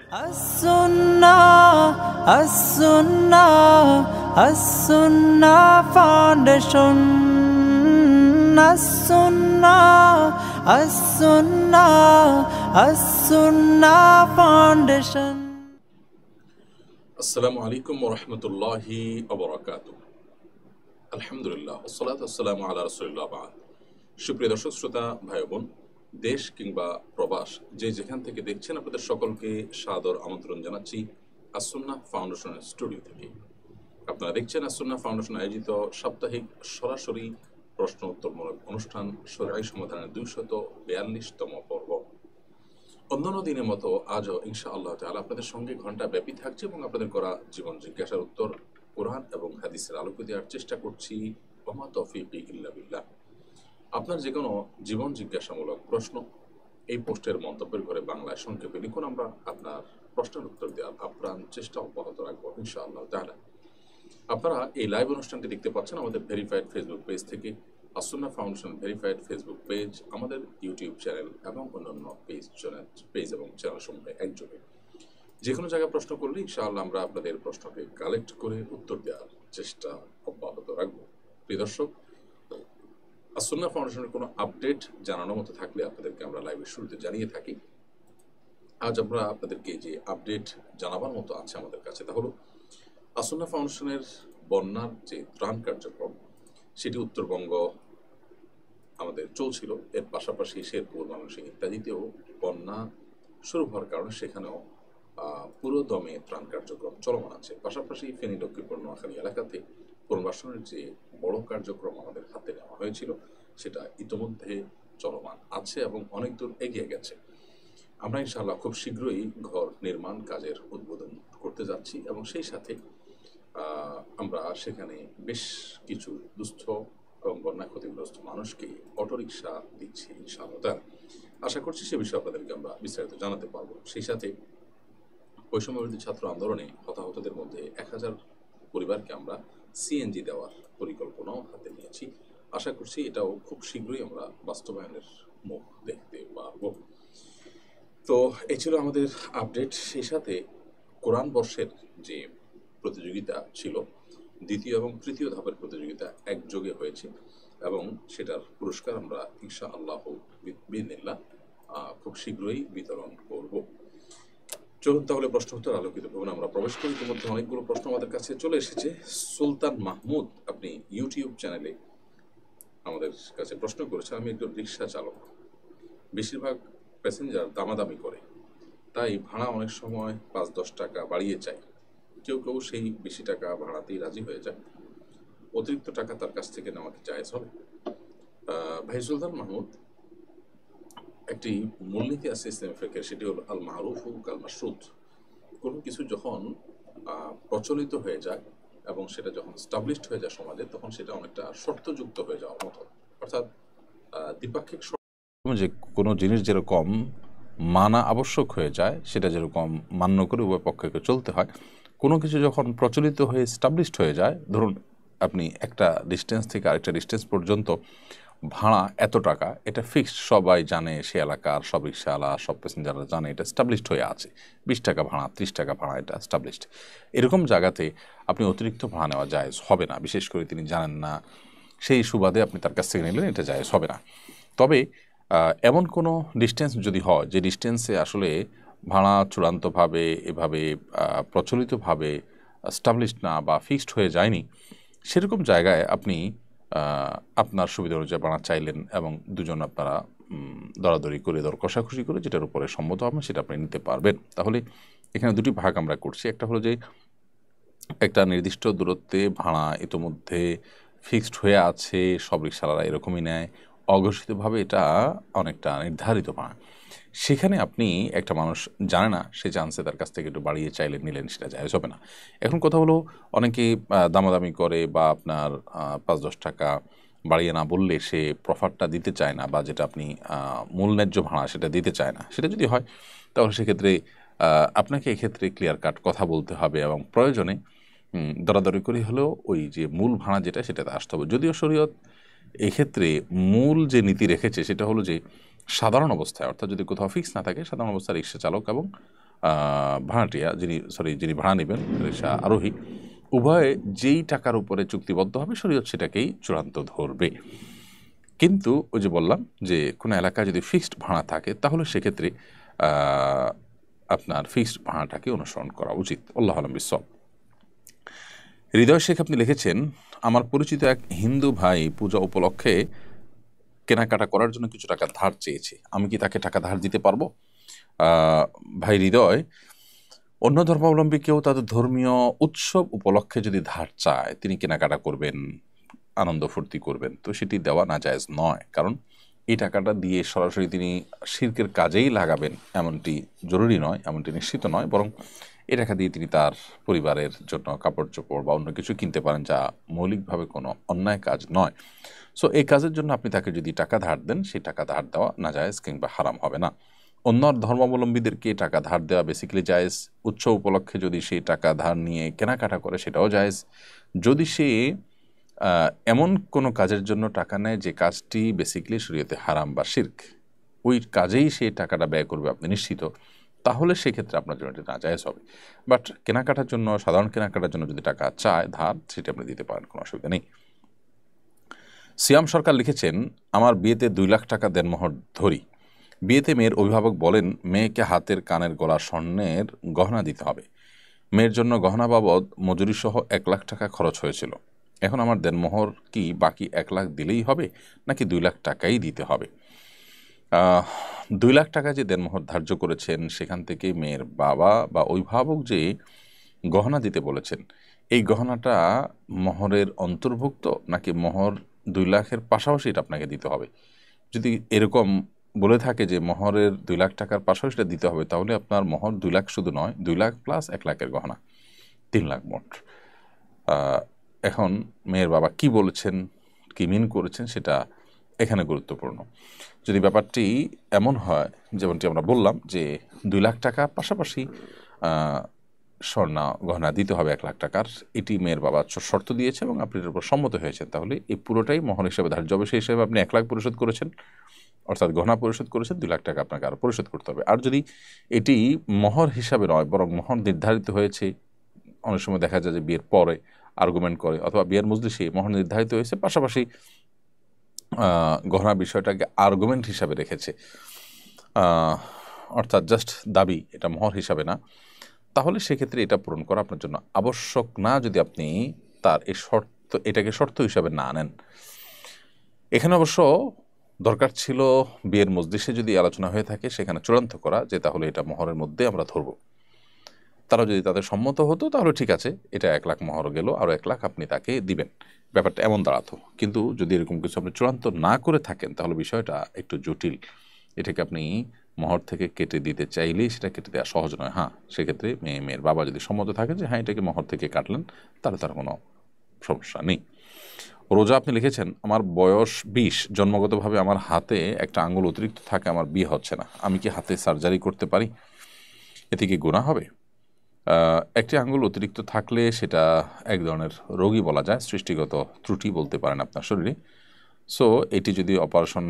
As-Sunnah Foundation. As-Sunnah Foundation. আসসালামু আলাইকুম ওয়া রাহমাতুল্লাহি ওয়া বারাকাতুহু। আলহামদুলিল্লাহ ওয়াসসালাতু ওয়াসসালামু আলা রাসূলিল্লাহ বা'দ। সুপ্রিয় দর্শক শ্রোতা ভাই বোন, দেশ কিংবা প্রবাস যে যেখান থেকে দেখছেন, আপনাদের সকলকে সাদর আমন্ত্রণ জানাচ্ছি আস-সুন্নাহ ফাউন্ডেশনের স্টুডিও থেকে। আপনারা দেখছেন আস-সুন্নাহ ফাউন্ডেশন আয়োজিত সাপ্তাহিক সরাসরি প্রশ্ন উত্তরমূলক অনুষ্ঠান শরীআই সমাধানের 242তম পর্ব। অন্যান্য দিনের মতো আজও ইনশাআল্লাহ তাআলা আপনাদের সঙ্গে ঘন্টা ব্যাপী থাকছে এবং আপনাদের করা জীবন জিজ্ঞাসার উত্তর কোরআন এবং হাদিসের আলোকে দেওয়ার চেষ্টা করছি। ওয়া মা তৌফিকি ইল্লা বিল্লাহ। আপনার যে কোনো জীবন জিজ্ঞাসামূলক প্রশ্ন এই পোস্টের মন্তব্যের ঘরে বাংলায় সংক্ষেপে লিখুন, আমরা আপনার প্রশ্নের উত্তর দেওয়ার আপ্রাণ চেষ্টা অব্যাহত রাখবো ইনশাআল্লাহ তাআলা। আপনারা এই লাইভ অনুষ্ঠানটি দেখতে পাচ্ছেন আমাদের ভেরিফাইড ফেসবুক পেজ থেকে, As Sunnah foundation verified Facebook page, আমাদের ইউটিউব চ্যানেল এবং অন্যান্য পেজ এবং চ্যানেল সমূহে একযোগে। যে কোনো জায়গায় প্রশ্ন করলে ইনশাআল্লাহ আমরা আপনাদের প্রশ্নকে কালেক্ট করে উত্তর দেওয়ার চেষ্টা অব্যাহত রাখবো। প্রিয় দর্শক, আস-সুন্নাহ ফাউন্ডেশনের কোনো আপডেট জানানোর মতো থাকলে আপনাদেরকে আমরা লাইভের শুরুতে জানিয়ে থাকি। আজ আমরা আপনাদেরকে যে আপডেট জানাবার মতো আছে আমাদের কাছে, তা হলো আস-সুন্নাহ ফাউন্ডেশনের বন্যার যে ত্রাণ কার্যক্রম সেটি উত্তরবঙ্গ আমাদের চলছিল, এর পাশাপাশি শেরপুর, ময়মনসিংহ ইত্যাদিতেও বন্যা শুরু হওয়ার কারণে সেখানেও পুরো দমে ত্রাণ কার্যক্রম চলমান আছে। পাশাপাশি ফেনী, লক্ষ্মীপুর, নোয়াখালী এলাকাতে পুনর্বাসনের যে বড় কার্যক্রম আমাদের হাতে নেওয়া হয়েছিল সেটা ইতোমধ্যে চলমান আছে এবং অনেক দূর এগিয়ে গেছে। আমরা ইনশাআল্লাহ খুব শীঘ্রই ঘর নির্মাণ কাজের উদ্বোধন করতে যাচ্ছি এবং সেই সাথে আমরা সেখানে বেশ কিছু দুস্থ এবং বন্যা ক্ষতিগ্রস্ত মানুষকে অটোরিকশা দিচ্ছি ইনশাআল্লাহ। আশা করছি সে বিষয়ে আপনাদেরকে আমরা বিস্তারিত জানাতে পারবো। সেই সাথে বৈষম্যবিরোধী ছাত্র আন্দোলনে হতাহতদের মধ্যে 1000 পরিবারকে আমরা সিএনজি দেওয়ার পরিকল্পনাও হাতে নিয়েছি। আশা করছি এটাও খুব শীঘ্রই আমরা বাস্তবায়নের মুখ দেখতে পারবো। তো এই ছিল আমাদের আপডেট। সেই সাথে কোরআন বর্ষের যে প্রতিযোগিতা ছিল, দ্বিতীয় এবং তৃতীয় ধাপের প্রতিযোগিতা একযোগে হয়েছে এবং সেটার পুরস্কার আমরা ইনশাআল্লাহ বিইذনিল্লাহ খুব শীঘ্রই বিতরণ করব। চলুন তাহলে প্রশ্ন উত্তর আলোকিত ভবনে আমরা প্রবেশ করি। ইতিমধ্যে অনেকগুলো প্রশ্ন আমাদের কাছে চলে এসেছে। সুলতান মাহমুদ আপনি ইউটিউব চ্যানেলে আমাদের কাছে প্রশ্ন করেছেন, আমি একজন রিক্সা চালক, বেশিরভাগ প্যাসেঞ্জার দামাদামি করে, তাই ভাড়া অনেক সময় 5-10 টাকা বাড়িয়ে চায়। কেউ কেউ সেই বেশি টাকা ভাড়াতেই রাজি হয়ে যায়। অতিরিক্ত টাকা তার কাছ থেকে নেওয়া কি জায়েজ হবে? ভাই সুলতান মাহমুদ, একটি মূলনীতি আছে ইসলামী ফিকহের, সেটি হলো আল মারুফু কাল মাশরুত। কোনো কিছু যখন প্রচলিত হয়ে যায় এবং সেটা যখন স্টাবলিশড হয়ে যায় সমাজে, তখন সেটা অনেকটা শর্তযুক্ত হয়ে যাওয়ার মতো। অর্থাৎ দ্বিপাক্ষিক যে কোনো জিনিস যেরকম মানা আবশ্যক হয়ে যায়, সেটা যেরকম মান্য করে উভয় পক্ষকে চলতে হয়, কোনো কিছু যখন প্রচলিত হয়ে স্টাবলিশড হয়ে যায়, ধরুন আপনি একটা ডিস্টেন্স থেকে আরেকটা ডিস্টেন্স পর্যন্ত ভাড়া এত টাকা, এটা ফিক্সড, সবাই জানে, সে এলাকার সব রিক্সাওয়ালা, সব প্যাসেঞ্জাররা জানে, এটা স্টাবলিশড হয়ে আছে, 20 টাকা ভাড়া, 30 টাকা ভাড়া, এটা স্টাবলিশড। এরকম জায়গাতে আপনি অতিরিক্ত ভাড়া নেওয়া জায়েজ হবে না। বিশেষ করে তিনি জানেন না, সেই সুবাদে আপনি তার কাছ থেকে নিলেন, এটা জায়েজ হবে না। তবে এমন কোনো ডিস্টেন্স যদি হয় যে ডিস্টেন্সে আসলে ভাড়া চূড়ান্তভাবে এভাবে প্রচলিতভাবে স্টাবলিশড না বা ফিক্সড হয়ে যায়নি, সেরকম জায়গায় আপনি আপনার সুবিধা অনুযায়ী ভাড়া চাইলেন এবং দুজন আপনারা দরাদরি করে, দর কষাকষি করে যেটার উপরে সম্মত হবেন সেটা আপনি নিতে পারবেন। তাহলে এখানে দুটি ভাগ আমরা করছি। একটা হলো যে একটা নির্দিষ্ট দূরত্বে ভাড়া ইতোমধ্যে ফিক্সড হয়ে আছে, সব রিক্সাওয়ালারা এরকমই নেয়, অঘোষিতভাবে এটা অনেকটা নির্ধারিত ভাড়া। সেখানে আপনি একটা মানুষ জানে না, সে চান্সে তার কাছ থেকে একটু বাড়িয়ে চাইলেন, নিলেন, সেটা জায়েজ হবে না। এখন কথা হলো, অনেকে দামাদামি করে বা আপনার 5-10 টাকা বাড়িয়ে না বললে সে প্রফারটা দিতে চায় না, বা যেটা আপনি মূল ন্যায্য ভাড়া সেটা দিতে চায় না। সেটা যদি হয় তাহলে সেক্ষেত্রে আপনাকে এক্ষেত্রে ক্লিয়ার কাট কথা বলতে হবে এবং প্রয়োজনে দরাদরি করে হলেও ওই যে মূল ভাড়া যেটা সেটাতে আসতে হবে। যদিও শরীয়ত এক্ষেত্রে মূল যে নীতি রেখেছে সেটা হলো যে সাধারণ অবস্থায়, অর্থাৎ যদি কোথাও ফিক্স না থাকে, সাধারণ অবস্থায় রিক্সা চালক এবং ভাড়াটিয়া যিনি ভাড়া নেবেন রিক্সা আরোহী, উভয়ে যেই টাকার উপরে চুক্তিবদ্ধ হবে শরীয়ত সেটাকেই চূড়ান্ত ধরবে। কিন্তু ওই যে বললাম যে কোনো এলাকায় যদি ফিক্সড ভাড়া থাকে তাহলে সেক্ষেত্রে আপনার ফিক্সড ভাড়াটাকে অনুসরণ করা উচিত। আল্লাহ আলম বিসব। হৃদয় শেখ আপনি লিখেছেন, আমার পরিচিত এক হিন্দু ভাই পূজা উপলক্ষে কেনাকাটা করার জন্য কিছু টাকা ধার চেয়েছে, আমি কি তাকে টাকা ধার দিতে পারবো? ভাই হৃদয়, অন্য ধর্মাবলম্বী কেউ তাদের ধর্মীয় উৎসব উপলক্ষে যদি ধার চায়, তিনি কেনাকাটা করবেন, আনন্দ ফুর্তি করবেন, তো সেটি দেওয়া নাজায়েজ নয়। কারণ এই টাকাটা দিয়ে সরাসরি তিনি শিরকের কাজেই লাগাবেন এমনটি জরুরি নয়, এমনটি নিশ্চিত নয়। বরং এই টাকা দিয়ে তিনি তার পরিবারের জন্য কাপড় চোপড় বা অন্য কিছু কিনতে পারেন, যা মৌলিকভাবে কোনো অন্যায় কাজ নয়। সো এই কাজের জন্য আপনি তাকে যদি টাকা ধার দেন, সেই টাকা ধার দেওয়া নাজায়েজ কিংবা হারাম হবে না। অন্য ধর্মাবলম্বীদেরকে টাকা ধার দেওয়া বেসিক্যালি জায়েজ। উৎসব উপলক্ষে যদি সেই টাকা ধার নিয়ে কেনাকাটা করে সেটাও জায়েজ। যদি সে এমন কোনো কাজের জন্য টাকা নেয় যে কাজটি বেসিক্যালি শরীয়তে হারাম বা শিরক, ওই কাজেই সে টাকাটা ব্যয় করবে আপনি নিশ্চিত, তাহলে সেক্ষেত্রে আপনার জন্য এটা নাজায়েজ হবে। বাট কেনাকাটার জন্য, সাধারণ কেনাকাটার জন্য যদি টাকা চায় ধার, সেটা আপনি দিতে পারেন, কোনো অসুবিধা নেই। সিয়াম সরকার লিখেছেন, আমার বিয়েতে 2 লাখ টাকা দেনমোহর ধরি। বিয়েতে মেয়ের অভিভাবক বলেন মেয়েকে হাতের, কানের, গলা, স্বর্ণের গহনা দিতে হবে। মেয়ের জন্য গহনা বাবদ মজুরি সহ 1 লাখ টাকা খরচ হয়েছিল। এখন আমার দেনমোহর কি বাকি 1 লাখ দিলেই হবে নাকি 2 লাখ টাকাই দিতে হবে? 2 লাখ টাকা যে দেনমোহর ধার্য করেছেন, সেখান থেকে মেয়ের বাবা বা অভিভাবক যে গহনা দিতে বলেছেন, এই গহনাটা মোহরের অন্তর্ভুক্ত নাকি মোহর 2 লাখের পাশাপাশি এটা আপনাকে দিতে হবে? যদি এরকম বলে থাকে যে মোহরের 2 লাখ টাকার পাশাপাশি এটা দিতে হবে, তাহলে আপনার মোহর 2 লাখ শুধু নয়, 2 লাখ প্লাস 1 লাখের গহনা, 3 লাখ মোট। এখন মেয়ের বাবা কি বলেছেন, কি মিন করেছেন, সেটা এখানে গুরুত্বপূর্ণ। যদি ব্যাপারটি এমন হয় যেমনটি আমরা বললাম যে 2 লাখ টাকা পাশাপাশি স্বর্ণ গহনা দিতে হবে 1 লাখ টাকার, এটি মেয়ের বাবা শর্ত দিয়েছে এবং আপনি এর উপর সম্মত হয়েছেন, তাহলে এই পুরোটাই মোহর হিসেবে ধার্য হবে। সেই হিসেবে আপনি 1 লাখ পরিশোধ করেছেন, অর্থাৎ গহনা পরিশোধ করেছেন, 2 লাখ টাকা আপনাকে আরও পরিশোধ করতে হবে। আর যদি এটি মোহর হিসাবে নয়, বরং মোহর নির্ধারিত হয়েছে, অনেক সময় দেখা যায় যে বিয়ের পরে আর্গুমেন্ট করে, অথবা বিয়ের মজলিসে মোহর নির্ধারিত হয়েছে, পাশাপাশি গহনা বিষয়টাকে আর্গুমেন্ট হিসাবে রেখেছে, অর্থাৎ জাস্ট দাবি, এটা মোহর হিসাবে না, তাহলে সেক্ষেত্রে এটা পূরণ করা আপনার জন্য আবশ্যক না, যদি আপনি তার এটাকে শর্ত হিসাবে না নেন। এখানে অবশ্য দরকার ছিল বিয়ের মজলিসে যদি আলোচনা হয়ে থাকে সেখানে চূড়ান্ত করা যে তাহলে এটা মোহরের মধ্যে আমরা ধরব। তারা যদি তাদের সম্মত হতো তাহলে ঠিক আছে, এটা 1 লাখ মোহর গেল, আরও 1 লাখ আপনি তাকে দিবেন, ব্যাপারটা এমন দাঁড়াতো। কিন্তু যদি এরকম কিছু আপনি চূড়ান্ত না করে থাকেন তাহলে বিষয়টা একটু জটিল। এটাকে আপনি মোহর থেকে কেটে দিতে চাইলেই সেটা কেটে দেওয়া সহজ নয়। হ্যাঁ, সেক্ষেত্রে মেয়ের বাবা যদি সম্মত থাকে যে হ্যাঁ এটাকে মোহর থেকে কাটলেন, তাহলে তার কোনো সমস্যা নেই। রোজা আপনি লিখেছেন, আমার বয়স 20, জন্মগতভাবে আমার হাতে একটা আঙুল অতিরিক্ত থাকে, আমার বিয়ে হচ্ছে না, আমি কি হাতে সার্জারি করতে পারি? এতে কি গুনাহ হবে? একটি আঙুল অতিরিক্ত থাকলে সেটা এক ধরনের রোগই বলা যায়, সৃষ্টিগত ত্রুটি বলতে পারেন আপনার শরীরে। সো এটি যদি অপারেশন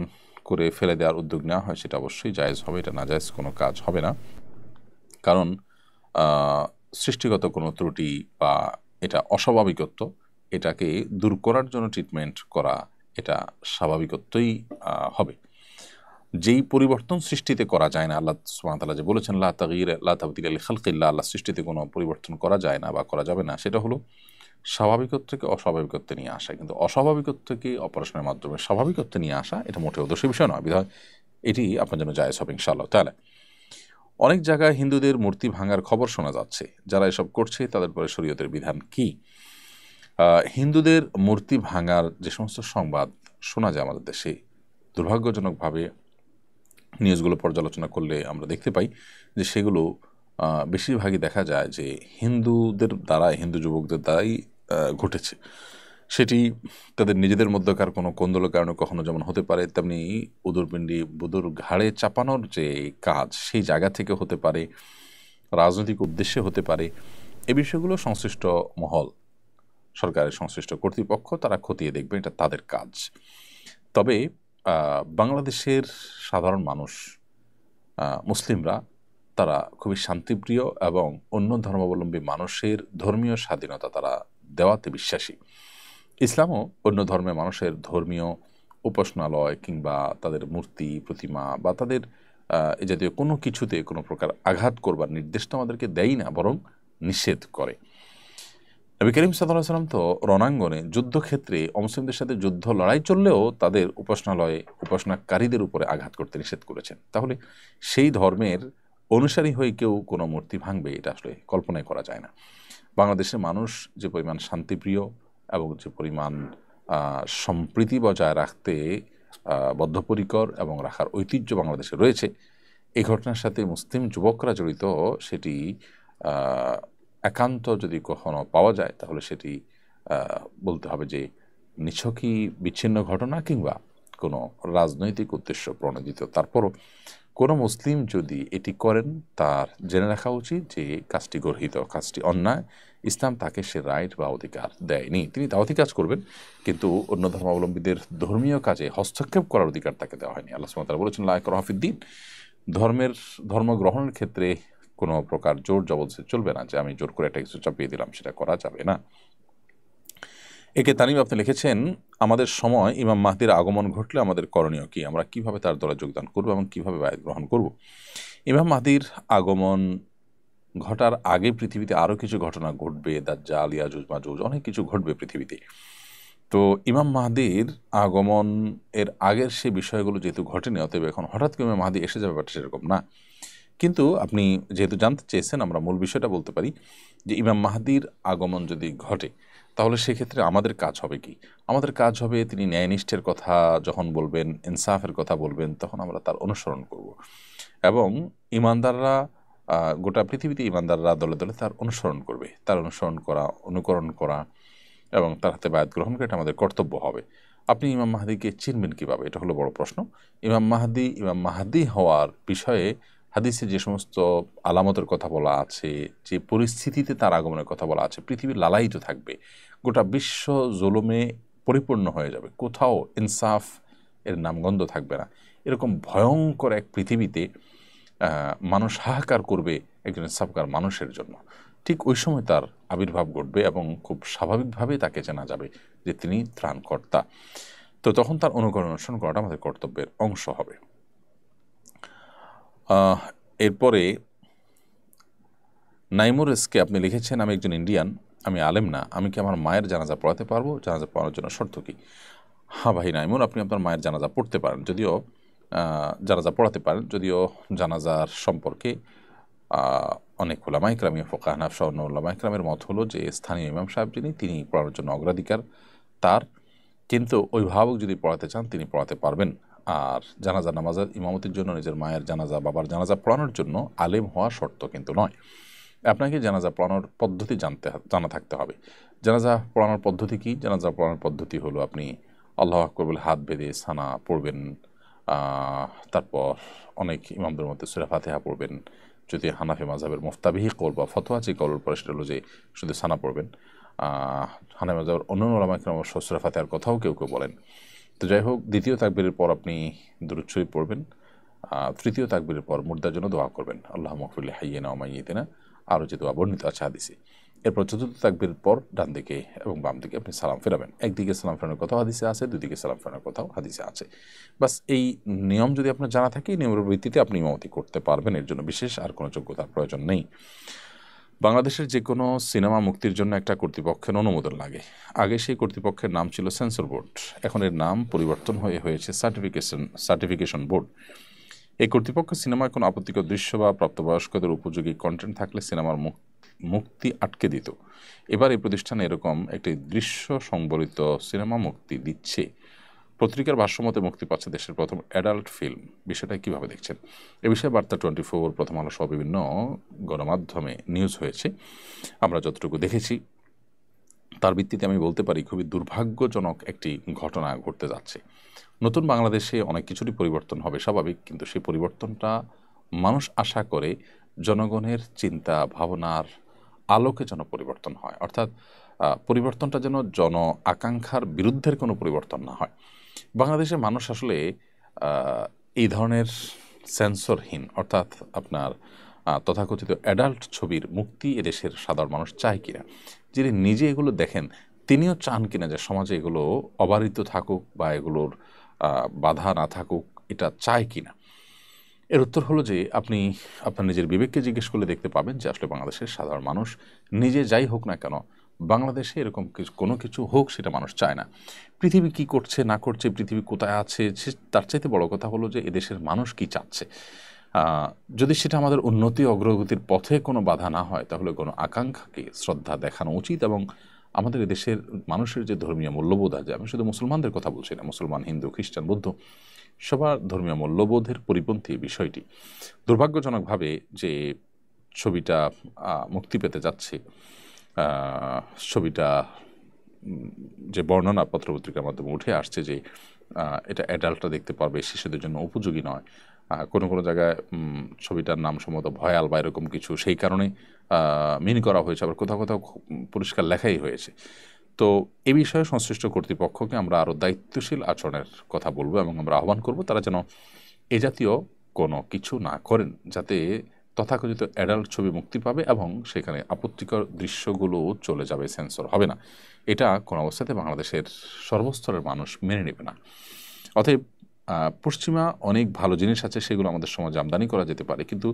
করে ফেলে দেওয়ার উদ্যোগ নেওয়া হয় সেটা অবশ্যই জায়েজ হবে, এটা নাজায়েজ কোনো কাজ হবে না। কারণ সৃষ্টিগত কোনো ত্রুটি বা এটা অস্বাভাবিকত্ব, এটাকে দূর করার জন্য ট্রিটমেন্ট করা এটা স্বাভাবিকত্বই হবে। যেই পরিবর্তন সৃষ্টিতে করা যায় না, আল্লাহ সুবহানাহু ওয়া তাআলা যে বলেছেন লা তাগয়িরা লা তাবদীলা লিখালকিল্লাহ, আল্লাহ সৃষ্টিতে কোনো পরিবর্তন করা যায় না বা করা যাবে না, সেটা হলো স্বাভাবিকত্ব থেকে অস্বাভাবিকত্বে নিয়ে আসা। কিন্তু অস্বাভাবিকত্ব থেকে অপারেশনের মাধ্যমে স্বাভাবিকত্বে নিয়ে আসা এটা মোটেও দোষের বিষয় নয়, বিধায় এটি আপনার জন্য জায়েজ হবে ইনশাআল্লাহ তাআলা। অনেক জায়গায় হিন্দুদের মূর্তি ভাঙার খবর শোনা যাচ্ছে, যারা এসব করছে তাদের পরে শরীয়তের বিধান কি? হিন্দুদের মূর্তি ভাঙার যে সমস্ত সংবাদ শোনা যায় আমাদের দেশে, দুর্ভাগ্যজনকভাবে নিউজগুলো পর্যালোচনা করলে আমরা দেখতে পাই যে সেগুলো বেশিরভাগই দেখা যায় যে হিন্দুদের দ্বারাই, হিন্দু যুবকদের দ্বারাই ঘটেছে। সেটি তাদের নিজেদের মধ্যকার কোনো কোন্দলের কারণে কখনো যেমন হতে পারে, তেমনি উদরপিণ্ডি বুদুর ঘাড়ে চাপানোর যে কাজ সেই জায়গা থেকে হতে পারে, রাজনৈতিক উদ্দেশ্যে হতে পারে। এই বিষয়গুলো সংশ্লিষ্ট মহল, সরকারের সংশ্লিষ্ট কর্তৃপক্ষ তারা খতিয়ে দেখবে, এটা তাদের কাজ। তবে বাংলাদেশের সাধারণ মানুষ, মুসলিমরা তারা খুবই শান্তিপ্রিয় এবং অন্য ধর্মাবলম্বী মানুষের ধর্মীয় স্বাধীনতা তারা দেওয়াতে বিশ্বাসী। ইসলামও অন্য ধর্মের মানুষের ধর্মীয় উপাসনালয় কিংবা তাদের মূর্তি প্রতিমা বা তাদের এ জাতীয় কোনো কিছুতে কোনো প্রকার আঘাত করবার নির্দেশটা আমাদেরকে দেয় না, বরং নিষেধ করে। নবী করিম সাল্লাল্লাহু আলাইহি ওয়াসাল্লাম তো রণাঙ্গনে যুদ্ধক্ষেত্রে অমুসলিমদের সাথে যুদ্ধ লড়াই চললেও তাদের উপাসনালয়ে উপাসনাকারীদের উপরে আঘাত করতে নিষেধ করেছেন। তাহলে সেই ধর্মের অনুসারী হয়ে কেউ কোনো মূর্তি ভাঙবে, এটা আসলে কল্পনাই করা যায় না। বাংলাদেশের মানুষ যে পরিমাণ শান্তিপ্রিয় এবং যে পরিমাণ সম্প্রীতি বজায় রাখতে বদ্ধপরিকর এবং রাখার ঐতিহ্য বাংলাদেশে রয়েছে, এই ঘটনার সাথে মুসলিম যুবকরা জড়িত সেটি একান্ত যদি কখনো পাওয়া যায় তাহলে সেটি বলতে হবে যে নিছকই বিচ্ছিন্ন ঘটনা কিংবা কোনো রাজনৈতিক উদ্দেশ্য প্রণোদিত। তারপরও কোনো মুসলিম যদি এটি করেন তার জেনে রাখা উচিত যে কাজটি গর্হিত, কাজটি অন্যায়। ইসলাম তাকে সে রাইট বা অধিকার দেয়নি। তিনি দাওয়াতি কাজ করবেন, কিন্তু অন্য ধর্মাবলম্বীদের ধর্মীয় কাজে হস্তক্ষেপ করার অধিকার তাকে দেওয়া হয়নি। আল্লাহ সুবহানাহু ওয়া তাআলা বলেছেন লা ইকরাহা ফিদ্দীন, ধর্ম গ্রহণের ক্ষেত্রে কোনো প্রকার জোর জবরদস্তি চলবে না, যে আমি জোর করে একটা কিছু চাপিয়ে দিলাম, সেটা করা যাবে না। একে তানিম আপনি লিখেছেন, আমাদের সময় ইমাম মাহদির আগমন ঘটলে আমাদের করণীয় কি, আমরা কিভাবে তার দলে যোগদান করব এবং কিভাবে বায়াত গ্রহণ করব। ইমাম মাহদির আগমন ঘটার আগে পৃথিবীতে আরও কিছু ঘটনা ঘটবে, দাজ্জাল, ইয়াজুজ মাজুজ, অনেক কিছু ঘটবে পৃথিবীতে। তো ইমাম মাহদির আগমন এর আগের সেই বিষয়গুলো যেহেতু ঘটেনি, অতএব এখন হঠাৎ করে ইমাম মাহদি এসে যাবে ব্যাপারটা সেরকম না। কিন্তু আপনি যেহেতু জানতে চেয়েছেন, আমরা মূল বিষয়টা বলতে পারি যে ইমাম মাহদির আগমন যদি ঘটে তাহলে সেক্ষেত্রে আমাদের কাজ হবে কি। আমাদের কাজ হবে তিনি ন্যায়নিষ্ঠের কথা যখন বলবেন, ইনসাফের কথা বলবেন, তখন আমরা তার অনুসরণ করব এবং ইমানদাররা গোটা পৃথিবীতে ইমানদাররা দলে দলে তার অনুসরণ করবে। তার অনুকরণ করা এবং তার হাতে বায়াত গ্রহণ করে এটা আমাদের কর্তব্য হবে। আপনি ইমাম মাহদিকে চিনবেন কীভাবে, এটা হলো বড় প্রশ্ন। ইমাম মাহদি হওয়ার বিষয়ে হাদিসে যে সমস্ত আলামতের কথা বলা আছে, যে পরিস্থিতিতে তার আগমনের কথা বলা আছে, পৃথিবীর লালায়িত থাকবে, গোটা বিশ্ব জুলুমে পরিপূর্ণ হয়ে যাবে, কোথাও ইনসাফ এর নামগন্ধ থাকবে না, এরকম ভয়ঙ্কর এক পৃথিবীতে মানুষ হাহাকার করবে একজন ইনসাফকার মানুষের জন্য। ঠিক ওই সময় তার আবির্ভাব ঘটবে এবং খুব স্বাভাবিকভাবে তাকে জানা যাবে যে তিনি ত্রাণকর্তা। তো তখন তার অনুসরণ করাটা আমাদের কর্তব্যের অংশ হবে। এরপরে নাইমুর এসকে আপনি লিখেছেন, আমি একজন ইন্ডিয়ান, আমি আলেম না, আমি কি আমার মায়ের জানাজা পড়াতে পারবো? জানাজা পড়ানোর জন্য শর্ত কি? হ্যাঁ ভাই নাইমুর, আপনি আপনার মায়ের জানাজা পড়তে পারেন, যদিও জানাজা পড়াতে পারেন, যদিও জানাজার সম্পর্কে অনেক ওলামা ইকরাম, ফোকাহ হানাফ সহ অন্য ওলামা ইকরামের মত হলো যে স্থানীয় ইমাম সাহেব যিনি, তিনি পড়ানোর জন্য অগ্রাধিকার তার, কিন্তু অভিভাবক যদি পড়াতে চান তিনি পড়াতে পারবেন। আর জানাজা নামাজের ইমামতির জন্য নিজের মায়ের জানাজা, বাবার জানাজা পড়ানোর জন্য আলেম হওয়া শর্ত কিন্তু নয়। আপনাকে জানাজা পড়ানোর পদ্ধতি জানা থাকতে হবে। জানাজা পড়ানোর পদ্ধতি কি? জানাজা পড়ানোর পদ্ধতি হলো আপনি আল্লাহু আকবার বলে হাত বেঁধে সানা পড়বেন, তারপর অনেক ইমামদের মধ্যে সূরা ফাতিহা পড়বেন, যদি হানাফি মাযহাবের মুফতাবিহি কওল বা ফতোয়া যে কওল পড়ে সেটা হলো যে শুধু সানা পড়বেন। হানাফি মাযহাবের অন্যান্য উলামা ইকরাম সূরা ফাতিহার কথাও কেউ কেউ বলেন। তো যাই হোক, দ্বিতীয় তাকবীরের পর আপনি দুরূদ শরীফ পড়বেন, তৃতীয় তাকবীরের পর মুর্দার জন্য দোয়া করবেন, আল্লাহুম্মা গফির লি হাইয়িনা ওয়া মাইয়িতিনা, আরও যে দোয়া বর্ণিত আছে হাদিসে। এরপর চতুর্থ তাকবীরের পর ডান দিকে এবং বাম দিকে আপনি সালাম ফেরাবেন। একদিকে সালাম ফেরানোর কথাও হাদিসে আছে, দুদিকে সালাম ফেরানোর কথাও হাদিসে আছে। বাস এই নিয়ম যদি আপনার জানা থাকে, এই নিয়মের ভিত্তিতে আপনি ইমামতি করতে পারবেন। এর জন্য বিশেষ আর কোনো যোগ্যতার প্রয়োজন নেই। বাংলাদেশের যে কোনো সিনেমা মুক্তির জন্য একটা কর্তৃপক্ষের অনুমোদন লাগে। আগে সেই কর্তৃপক্ষের নাম ছিল সেন্সর বোর্ড, এখন এর নাম পরিবর্তন হয়েছে সার্টিফিকেশন বোর্ড। এই কর্তৃপক্ষ সিনেমায় কোনো আপত্তিকর দৃশ্য বা প্রাপ্তবয়স্কদের উপযোগী কন্টেন্ট থাকলে সিনেমার মুক্তি আটকে দিত। এবার এই প্রতিষ্ঠানে এরকম একটি দৃশ্য সংবলিত সিনেমা মুক্তি দিচ্ছে। পত্রিকার ভাষ্যমতে মুক্তি পাচ্ছে দেশের প্রথম অ্যাডাল্ট ফিল্ম। বিষয়টা কীভাবে দেখছেন? এ বিষয়ে বার্তা 24, প্রথম আলো সহ বিভিন্ন গণমাধ্যমে নিউজ হয়েছে। আমরা যতটুকু দেখেছি তার ভিত্তিতে আমি বলতে পারি খুবই দুর্ভাগ্যজনক একটি ঘটনা ঘটতে যাচ্ছে। নতুন বাংলাদেশে অনেক কিছুরই পরিবর্তন হবে স্বাভাবিক, কিন্তু সেই পরিবর্তনটা মানুষ আশা করে জনগণের চিন্তা ভাবনার আলোকে যেন পরিবর্তন হয়, অর্থাৎ পরিবর্তনটা যেন জন আকাঙ্ক্ষার বিরুদ্ধের কোনো পরিবর্তন না হয়। বাংলাদেশের মানুষ আসলে এই ধরনের সেন্সরহীন, অর্থাৎ আপনার তথাকথিত অ্যাডাল্ট ছবির মুক্তি এদেশের সাধারণ মানুষ চায় কিনা, যিনি নিজে এগুলো দেখেন তিনিও চান কিনা যে সমাজে এগুলো অবারিত থাকুক বা এগুলোর বাধা না থাকুক, এটা চায় কিনা। এর উত্তর হলো যে আপনি আপনার নিজের বিবেককে জিজ্ঞেস করলে দেখতে পাবেন যে আসলে বাংলাদেশের সাধারণ মানুষ নিজে যাই হোক না কেন, বাংলাদেশে এরকম কোনো কিছু হোক সেটা মানুষ চায় না। পৃথিবী কি করছে না করছে, পৃথিবী কোথায় আছে, তার চাইতে বড় কথা হলো যে এদেশের মানুষ কি চাচ্ছে। যদি সেটা আমাদের উন্নতি অগ্রগতির পথে কোনো বাধা না হয়, তাহলে কোনো আকাঙ্ক্ষাকে শ্রদ্ধা দেখানো উচিত। এবং আমাদের এদেশের মানুষের যে ধর্মীয় মূল্যবোধ আছে, আমি শুধু মুসলমানদের কথা বলছি না, মুসলমান, হিন্দু, খ্রিস্টান, বৌদ্ধ, সবার ধর্মীয় মূল্যবোধের পরিপন্থী বিষয়টি। দুর্ভাগ্যজনকভাবে যে ছবিটা মুক্তি পেতে যাচ্ছে, ছবিটা যে বর্ণনা পত্রপত্রিকার মাধ্যমে উঠে আসছে যে এটা অ্যাডাল্টরা দেখতে পারবে, শিশুদের জন্য উপযোগী নয়, কোনো কোনো জায়গায় ছবিটার নাম সম্ভবত ভয়াল বা এরকম কিছু, সেই কারণে মিন করা হয়েছে, আবার কোথাও কোথাও পরিষ্কার লেখাই হয়েছে। তো এ বিষয়ে সংশ্লিষ্ট কর্তৃপক্ষকে আমরা আরও দায়িত্বশীল আচরণের কথা বলবো এবং আমরা আহ্বান করব তারা যেন এ জাতীয় কোনো কিছু না করেন, যাতে তথাকথিত অ্যাডাল্ট ছবি মুক্তি পাবে এবং সেখানে আপত্তিকর দৃশ্যগুলো চলে যাবে, সেন্সর হবে না। এটা কোনো অবস্থাতে বাংলাদেশের সর্বস্তরের মানুষ মেনে নেবে না। অতএব পশ্চিমা অনেক ভালো জিনিস আছে, সেগুলো আমাদের সমাজে আমদানি করা যেতে পারে, কিন্তু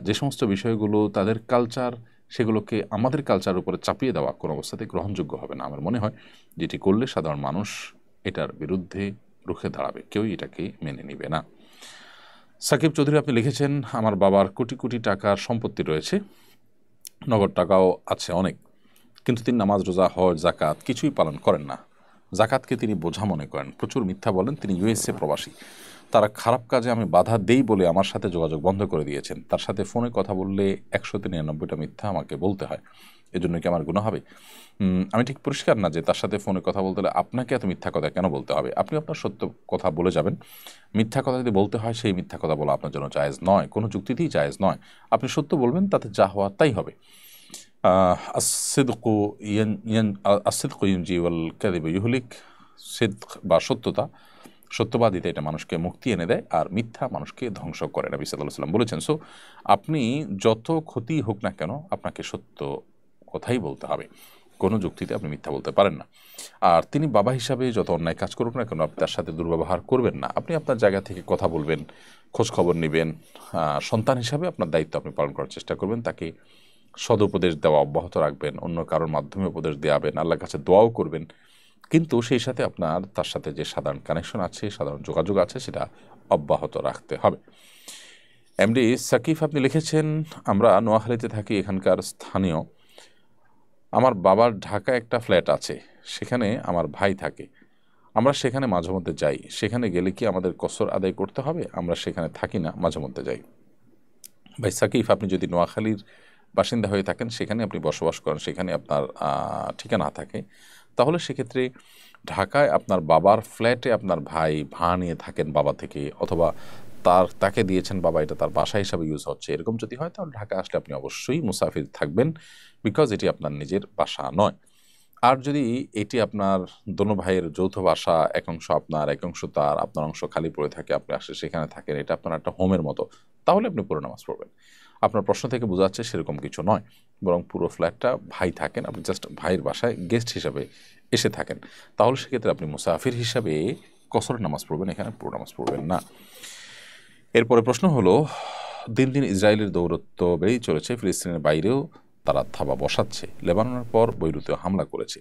যে সমস্ত বিষয়গুলো তাদের কালচার, সেগুলোকে আমাদের কালচারের উপরে চাপিয়ে দেওয়া কোনো অবস্থাতে গ্রহণযোগ্য হবে না। আমার মনে হয় যেটি করলে সাধারণ মানুষ এটার বিরুদ্ধে রুখে দাঁড়াবে, কেউই এটাকে মেনে নেবে না। সাকিব চৌধুরী, আপনি লিখেছেন, আমার বাবার কোটি কোটি টাকার সম্পত্তি রয়েছে, নগদ টাকাও আছে অনেক, কিন্তু তিনি নামাজ, রোজা, হজ, জাকাত কিছুই পালন করেন না। জাকাতকে তিনি বোঝা মনে করেন, প্রচুর মিথ্যা বলেন। তিনি ইউএসএ প্রবাসী। তারা খারাপ কাজে আমি বাধা দেই বলে আমার সাথে যোগাযোগ বন্ধ করে দিয়েছেন। তার সাথে ফোনে কথা বললে 193টা মিথ্যা আমাকে বলতে হয়। এজন্য কি আমার গুনাহ হবে? আমি ঠিক পরিষ্কার না যে তার সাথে ফোনে কথা বলতে হলে আপনাকে এত মিথ্যা কথা কেন বলতে হবে। আপনি আপনার সত্য কথা বলে যাবেন। মিথ্যা কথা যদি বলতে হয়, সেই মিথ্যা কথা বলা আপনার জন্য জায়েজ নয়, কোনো যুক্তিতেই জায়েজ নয়। আপনি সত্য বলবেন, তাতে যা হওয়ার তাই হবে। আসিদকু ইউনজি ওয়াল কাযিবু ইউহলিক। সিদক বা সত্যতা, সত্যবাদিতা, এটা মানুষকে মুক্তি এনে দেয়, আর মিথ্যা মানুষকে ধ্বংস করে, নবী সাল্লাল্লাহু আলাইহি ওয়াসাল্লাম বলেছেন। সো আপনি যত ক্ষতি হোক না কেন, আপনাকে সত্য কথাই বলতে হবে, কোনো যুক্তিতে আপনি মিথ্যা বলতে পারেন না। আর তিনি বাবা হিসাবে যত অন্যায় কাজ করুক না কেন, আপনি তার সাথে দুর্ব্যবহার করবেন না। আপনি আপনার জায়গা থেকে কথা বলবেন, খোঁজ খবর নেবেন, সন্তান হিসাবে আপনার দায়িত্ব আপনি পালন করার চেষ্টা করবেন, তাকে সদুপদেশ দেওয়া অব্যাহত রাখবেন, অন্য কারোর মাধ্যমে উপদেশ দেওয়াবেন, আল্লাহর কাছে দোয়াও করবেন, কিন্তু সেই সাথে আপনার তার সাথে যে সাধারণ কানেকশন আছে, সাধারণ যোগাযোগ আছে, সেটা অব্যাহত রাখতে হবে। এমডি সাকিব, আপনি লিখেছেন, আমরা নোয়াখালীতে থাকি, এখানকার স্থানীয়। আমার বাবার ঢাকায় একটা ফ্ল্যাট আছে, সেখানে আমার ভাই থাকে। আমরা সেখানে মাঝে মধ্যে যাই। সেখানে গেলে কি আমাদের কসর আদায় করতে হবে? আমরা সেখানে থাকি না, মাঝে মধ্যে যাই। ভাই সাকিব, আপনি যদি নোয়াখালীর বাসিন্দা হয়ে থাকেন, সেখানে আপনি বসবাস করেন, সেখানে আপনার ঠিকানা থাকে, তাহলে সেক্ষেত্রে ঢাকায় আপনার বাবার ফ্ল্যাটে আপনার ভাই ভাড়া নিয়ে থাকেন বাবা থেকে, অথবা তাকে দিয়েছেন বাবা, এটা তার বাসা হিসাবে ইউজ হচ্ছে, এরকম যদি হয়, তাহলে ঢাকা আসলে আপনি অবশ্যই মুসাফির থাকবেন, বিকজ এটি আপনার নিজের বাসা নয়। আর যদি এটি আপনার দোনো ভাইয়ের যৌথ বাসা, এক অংশ আপনার, এক অংশ তার, আপনার অংশ খালি পড়ে থাকে, আপনি আসলে সেখানে থাকেন, এটা আপনার একটা হোমের মতো, তাহলে আপনি পুরো নামাজ পড়বেন। আপনার প্রশ্ন থেকে বোঝা যাচ্ছে সেরকম কিছু নয়, বরং পুরো ফ্ল্যাটটা ভাই থাকেন, আপনি জাস্ট ভাইয়ের বাসায় গেস্ট হিসাবে এসে থাকেন, তাহলে সেক্ষেত্রে আপনি মুসাফির হিসাবে কসর নামাজ পড়বেন, এখানে পুরো নামাজ পড়বেন না। এরপরে প্রশ্ন হলো, দিন দিন ইসরায়েলের দৌরত্ব বেড়েই চলেছে, ফিলিস্তিনের বাইরেও তারা থাবা বসাচ্ছে, লেবাননের পর বৈরুতেও হামলা করেছে।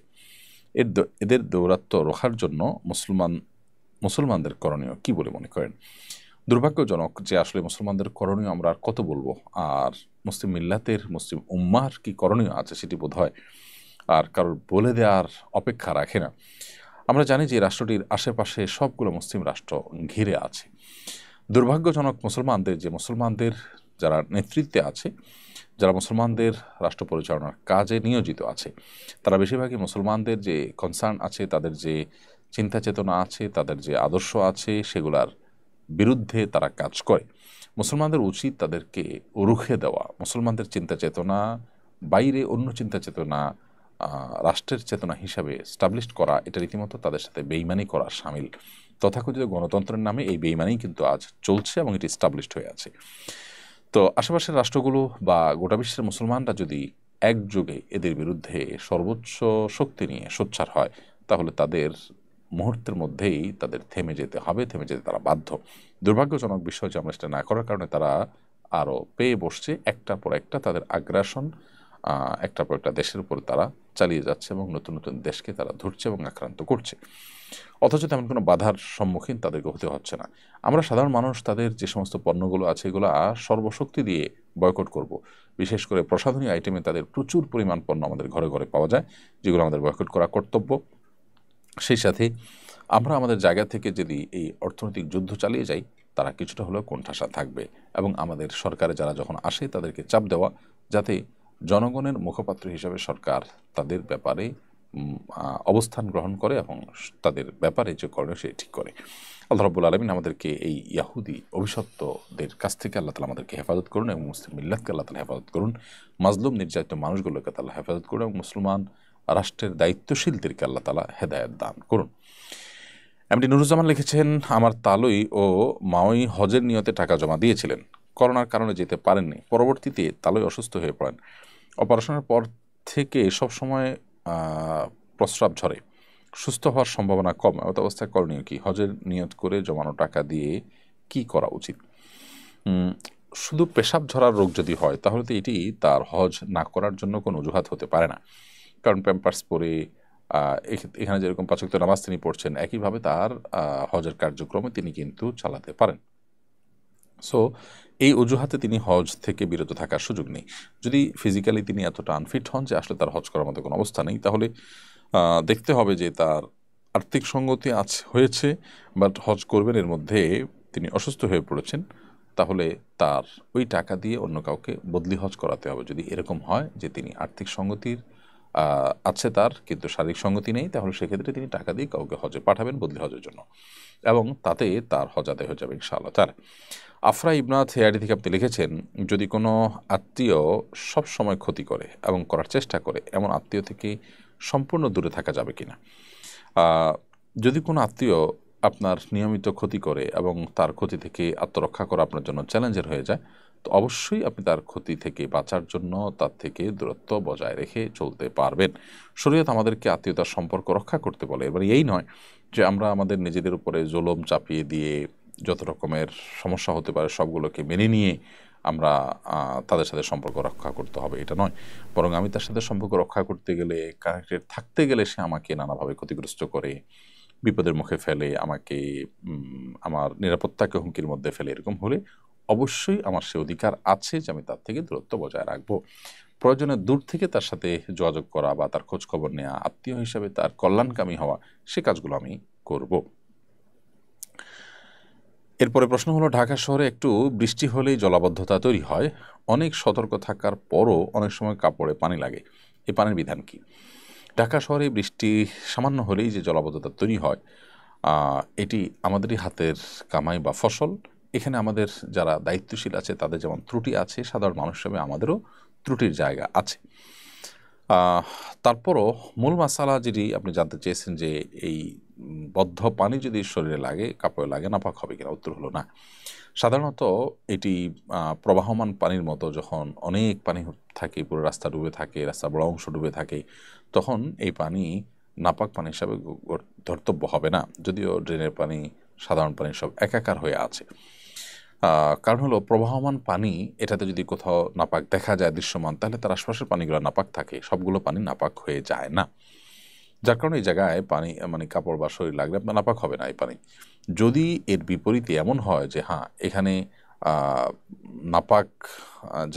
এদের দৌরাত্ম্য রোখার জন্য মুসলমানদের করণীয় কি বলে মনে করেন? দুর্ভাগ্যজনক যে আসলে মুসলমানদের করণীয় আমরা আর কত বলবো, আর মুসলিম মিল্লাতের, মুসলিম উম্মার কি করণীয় আছে সেটি বোধ হয় আর কারোর বলে দেওয়ার অপেক্ষা রাখে না। আমরা জানি যে রাষ্ট্রটির আশেপাশে সবগুলো মুসলিম রাষ্ট্র ঘিরে আছে। দুর্ভাগ্যজনক মুসলমানদের যারা নেতৃত্বে আছে, যারা মুসলমানদের রাষ্ট্র পরিচালনার কাজে নিয়োজিত আছে, তারা বেশিরভাগই মুসলমানদের যে কনসার্ন আছে, তাদের যে চিন্তা চেতনা আছে, তাদের যে আদর্শ আছে, সেগুলার বিরুদ্ধে তারা কাজ করে। মুসলমানদের উচিত তাদেরকে রুখে দেওয়া, মুসলমানদের চিন্তা চেতনা বাইরে অন্য চিন্তা চেতনা রাষ্ট্রের চেতনা হিসাবে স্টাবলিশ করা, এটা রীতিমতো তাদের সাথে বেইমানি করা সামিল। তথাকথিত গণতন্ত্রের নামে এই বেইমানি কিন্তু আজ চলছে এবং এটি স্টাবলিশড হয়ে আছে। তো আশেপাশের রাষ্ট্রগুলো বা গোটা বিশ্বের মুসলমানরা যদি একযোগে এদের বিরুদ্ধে সর্বোচ্চ শক্তি নিয়ে সোচ্চার হয়, তাহলে তাদের মুহূর্তের মধ্যেই তাদের থেমে যেতে হবে, থেমে যেতে তারা বাধ্য। দুর্ভাগ্যজনক বিষয় যে আমরা সেটা না করার কারণে তারা আরও পেয়ে বসছে, একটার পর একটা তাদের আগ্রাসন একটার পর একটা দেশের উপর তারা চালিয়ে যাচ্ছে এবং নতুন নতুন দেশকে তারা ধরছে এবং আক্রান্ত করছে, অথচ তেমন কোনো বাধার সম্মুখীন তাদেরকে হতে হচ্ছে না। আমরা সাধারণ মানুষ তাদের যে সমস্ত পণ্যগুলো আছে এগুলো সর্বশক্তি দিয়ে বয়কট করব। বিশেষ করে প্রসাধনী আইটেমে তাদের প্রচুর পরিমাণ পণ্য আমাদের ঘরে ঘরে পাওয়া যায়, যেগুলো আমাদের বয়কট করা কর্তব্য। সেই সাথে আমরা আমাদের জায়গা থেকে যদি এই অর্থনৈতিক যুদ্ধ চালিয়ে যাই, তারা কিছুটা হলেও কোণঠাসা থাকবে এবং আমাদের সরকারে যারা যখন আসে তাদেরকে চাপ দেওয়া, যাতে জনগণের মুখপাত্র হিসাবে সরকার তাদের ব্যাপারে অবস্থান গ্রহণ করে এবং তাদের ব্যাপারে যে করণীয় সে ঠিক করে। আল্লাহ রাব্বুল আলামিন আমাদেরকে এই ইয়াহুদি অভিশপ্তদের কাছ থেকে আল্লাহ তাআলা আমাদেরকে হেফাজত করুন এবং মুসলিম মিল্লাতকে আল্লাহ তাআলা হেফাজত করুন, মাজলুম নির্যাতিত মানুষগুলোকে আল্লাহ হেফাজত করুন এবং মুসলমান রাষ্ট্রের দায়িত্বশীলদেরকে আল্লাহ তাআলা হেদায়েত দান করুন। এমডি নুরুজ্জামান লিখেছেন, আমার তালুই ও মাওই হজের নিয়তে টাকা জমা দিয়েছিলেন, করোনার কারণে যেতে পারেননি। পরবর্তীতে তালুই অসুস্থ হয়ে পড়েন। অপারেশনের পর থেকে সবসময় প্রস্রাব ঝরে, সুস্থ হওয়ার সম্ভাবনা কম। এমত অবস্থায় করণীয় কি? হজের নিয়ত করে জমানো টাকা দিয়ে কি করা উচিত? শুধু পেশাব ঝরার রোগ যদি হয় তাহলে তো এটি তার হজ না করার জন্য কোনো অজুহাত হতে পারে না। কারণ প্যাম্পার্স পরে এখানে যেরকম ৫ ওয়াক্ত নামাজ তিনি পড়ছেন, একইভাবে তার হজের কার্যক্রমে তিনি কিন্তু চালাতে পারেন। সো এই অজুহাতে তিনি হজ থেকে বিরত থাকার সুযোগ নেই। যদি ফিজিক্যালি তিনি এতটা আনফিট হন যে আসলে তার হজ করার মতো কোনো অবস্থা নেই, তাহলে দেখতে হবে যে তার আর্থিক সঙ্গতি হয়েছে, বাট হজ করবেন এর মধ্যে তিনি অসুস্থ হয়ে পড়েছেন, তাহলে তার ওই টাকা দিয়ে অন্য কাউকে বদলি হজ করাতে হবে। যদি এরকম হয় যে তিনি আর্থিক সঙ্গতির আছে তার, কিন্তু শারীরিক সঙ্গতি নেই, তাহলে সেক্ষেত্রে তিনি টাকা দিয়ে কাউকে হজে পাঠাবেন বদলি হজের জন্য, এবং তাতে তার হজ আদায় হয়ে যাবে ইনশাআল্লাহ তাআলা। আফরা ইবনাথ হেয়ারি থেকে আপনি লিখেছেন, যদি কোনো আত্মীয় সব সময় ক্ষতি করে এবং করার চেষ্টা করে, এমন আত্মীয় থেকে সম্পূর্ণ দূরে থাকা যাবে কিনা? যদি কোনো আত্মীয় আপনার নিয়মিত ক্ষতি করে এবং তার ক্ষতি থেকে আত্মরক্ষা করা আপনার জন্য চ্যালেঞ্জের হয়ে যায়, তো অবশ্যই আপনি তার ক্ষতি থেকে বাঁচার জন্য তার থেকে দূরত্ব বজায় রেখে চলতে পারবেন। শরীয়ত আমাদেরকে আত্মীয়তার সম্পর্ক রক্ষা করতে বলে। এবার এই নয় যে আমরা আমাদের নিজেদের উপরে জুলুম চাপিয়ে দিয়ে যত রকমের সমস্যা হতে পারে সবগুলোকে মেনে নিয়ে আমরা তাদের সাথে সম্পর্ক রক্ষা করতে হবে, এটা নয়। বরং আমি তার সাথে সম্পর্ক রক্ষা করতে গেলে, কানেক্টেড থাকতে গেলে সে আমাকে নানাভাবে ক্ষতিগ্রস্ত করে, বিপদের মুখে ফেলে, আমাকে আমার নিরাপত্তাকে হুমকির মধ্যে ফেলে, এরকম হলে অবশ্যই আমার সে অধিকার আছে যে আমি তার থেকে দূরত্ব বজায় রাখবো। প্রয়োজনে দূর থেকে তার সাথে যোগাযোগ করা বা তার খোঁজ খবর নেওয়া, আত্মীয় হিসাবে তার কল্যাণকামী হওয়া, সে কাজগুলো আমি করব। এরপরে প্রশ্ন হলো, ঢাকা শহরে একটু বৃষ্টি হলেই জলাবদ্ধতা তৈরি হয়, অনেক সতর্ক থাকার পরও অনেক সময় কাপড়ে পানি লাগে, এই পানির বিধান কি? ঢাকা শহরে বৃষ্টি সামান্য হলেই যে জলাবদ্ধতা তৈরি হয়, এটি আমাদেরই হাতের কামাই বা ফসল। এখানে আমাদের যারা দায়িত্বশীল আছে তাদের যেমন ত্রুটি আছে, সাধারণ মানুষ হিসেবে আমাদেরও ত্রুটির জায়গা আছে। তারপরও মূল মাসালা যেটি আপনি জানতে চেয়েছেন যে এই বদ্ধ পানি যদি শরীরে লাগে, কাপড়ে লাগে, নাপাক হবে কিনা, উত্তর হলো না। সাধারণত এটি প্রবাহমান পানির মতো, যখন অনেক পানি থাকে, পুরো রাস্তা ডুবে থাকে, রাস্তার বড় অংশ ডুবে থাকে, তখন এই পানি নাপাক পানি হিসাবে ধর্তব্য হবে না, যদিও ড্রেনের পানি, সাধারণ পানি সব একাকার হয়ে আছে। কারণ হলো প্রবাহমান পানি, এটাতে যদি কোথাও নাপাক দেখা যায় দৃশ্যমান, তাহলে তার আশপাশের পানিগুলো নাপাক থাকে, সবগুলো পানি নাপাক হয়ে যায় না। যার কারণে এই জায়গায় পানি মানে কাপড় বা শরীর লাগলে আপনার নাপাক হবে না এই পানি। যদি এর বিপরীতে এমন হয় যে হ্যাঁ এখানে নাপাক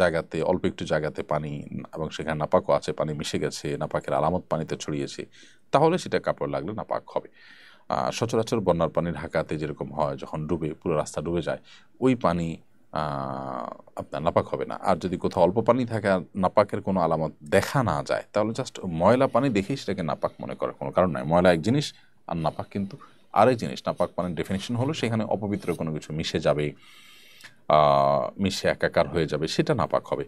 জায়গাতে, অল্প একটু জায়গাতে পানি এবং সেখানে নাপাকও আছে, পানি মিশে গেছে, নাপাকের আলামত পানিতে ছড়িয়েছে, তাহলে সেটা কাপড় লাগলে নাপাক হবে। সচরাচর বন্যার পানি ঢাকাতে যেরকম হয়, যখন ডুবে পুরো রাস্তা ডুবে যায়, ওই পানি আপনার নাপাক হবে না। আর যদি কোথাও অল্প পানি থাকে আর নাপাকের কোনো আলামত দেখা না যায়, তাহলে জাস্ট ময়লা পানি দেখেই সেটাকে নাপাক মনে করার কোনো কারণ নয়। ময়লা এক জিনিস আর নাপাক কিন্তু আরেক জিনিস। নাপাক পানির ডেফিনেশন হলো সেখানে অপবিত্র কোনো কিছু মিশে যাবে, মিশে একাকার হয়ে যাবে, সেটা নাপাক হবে।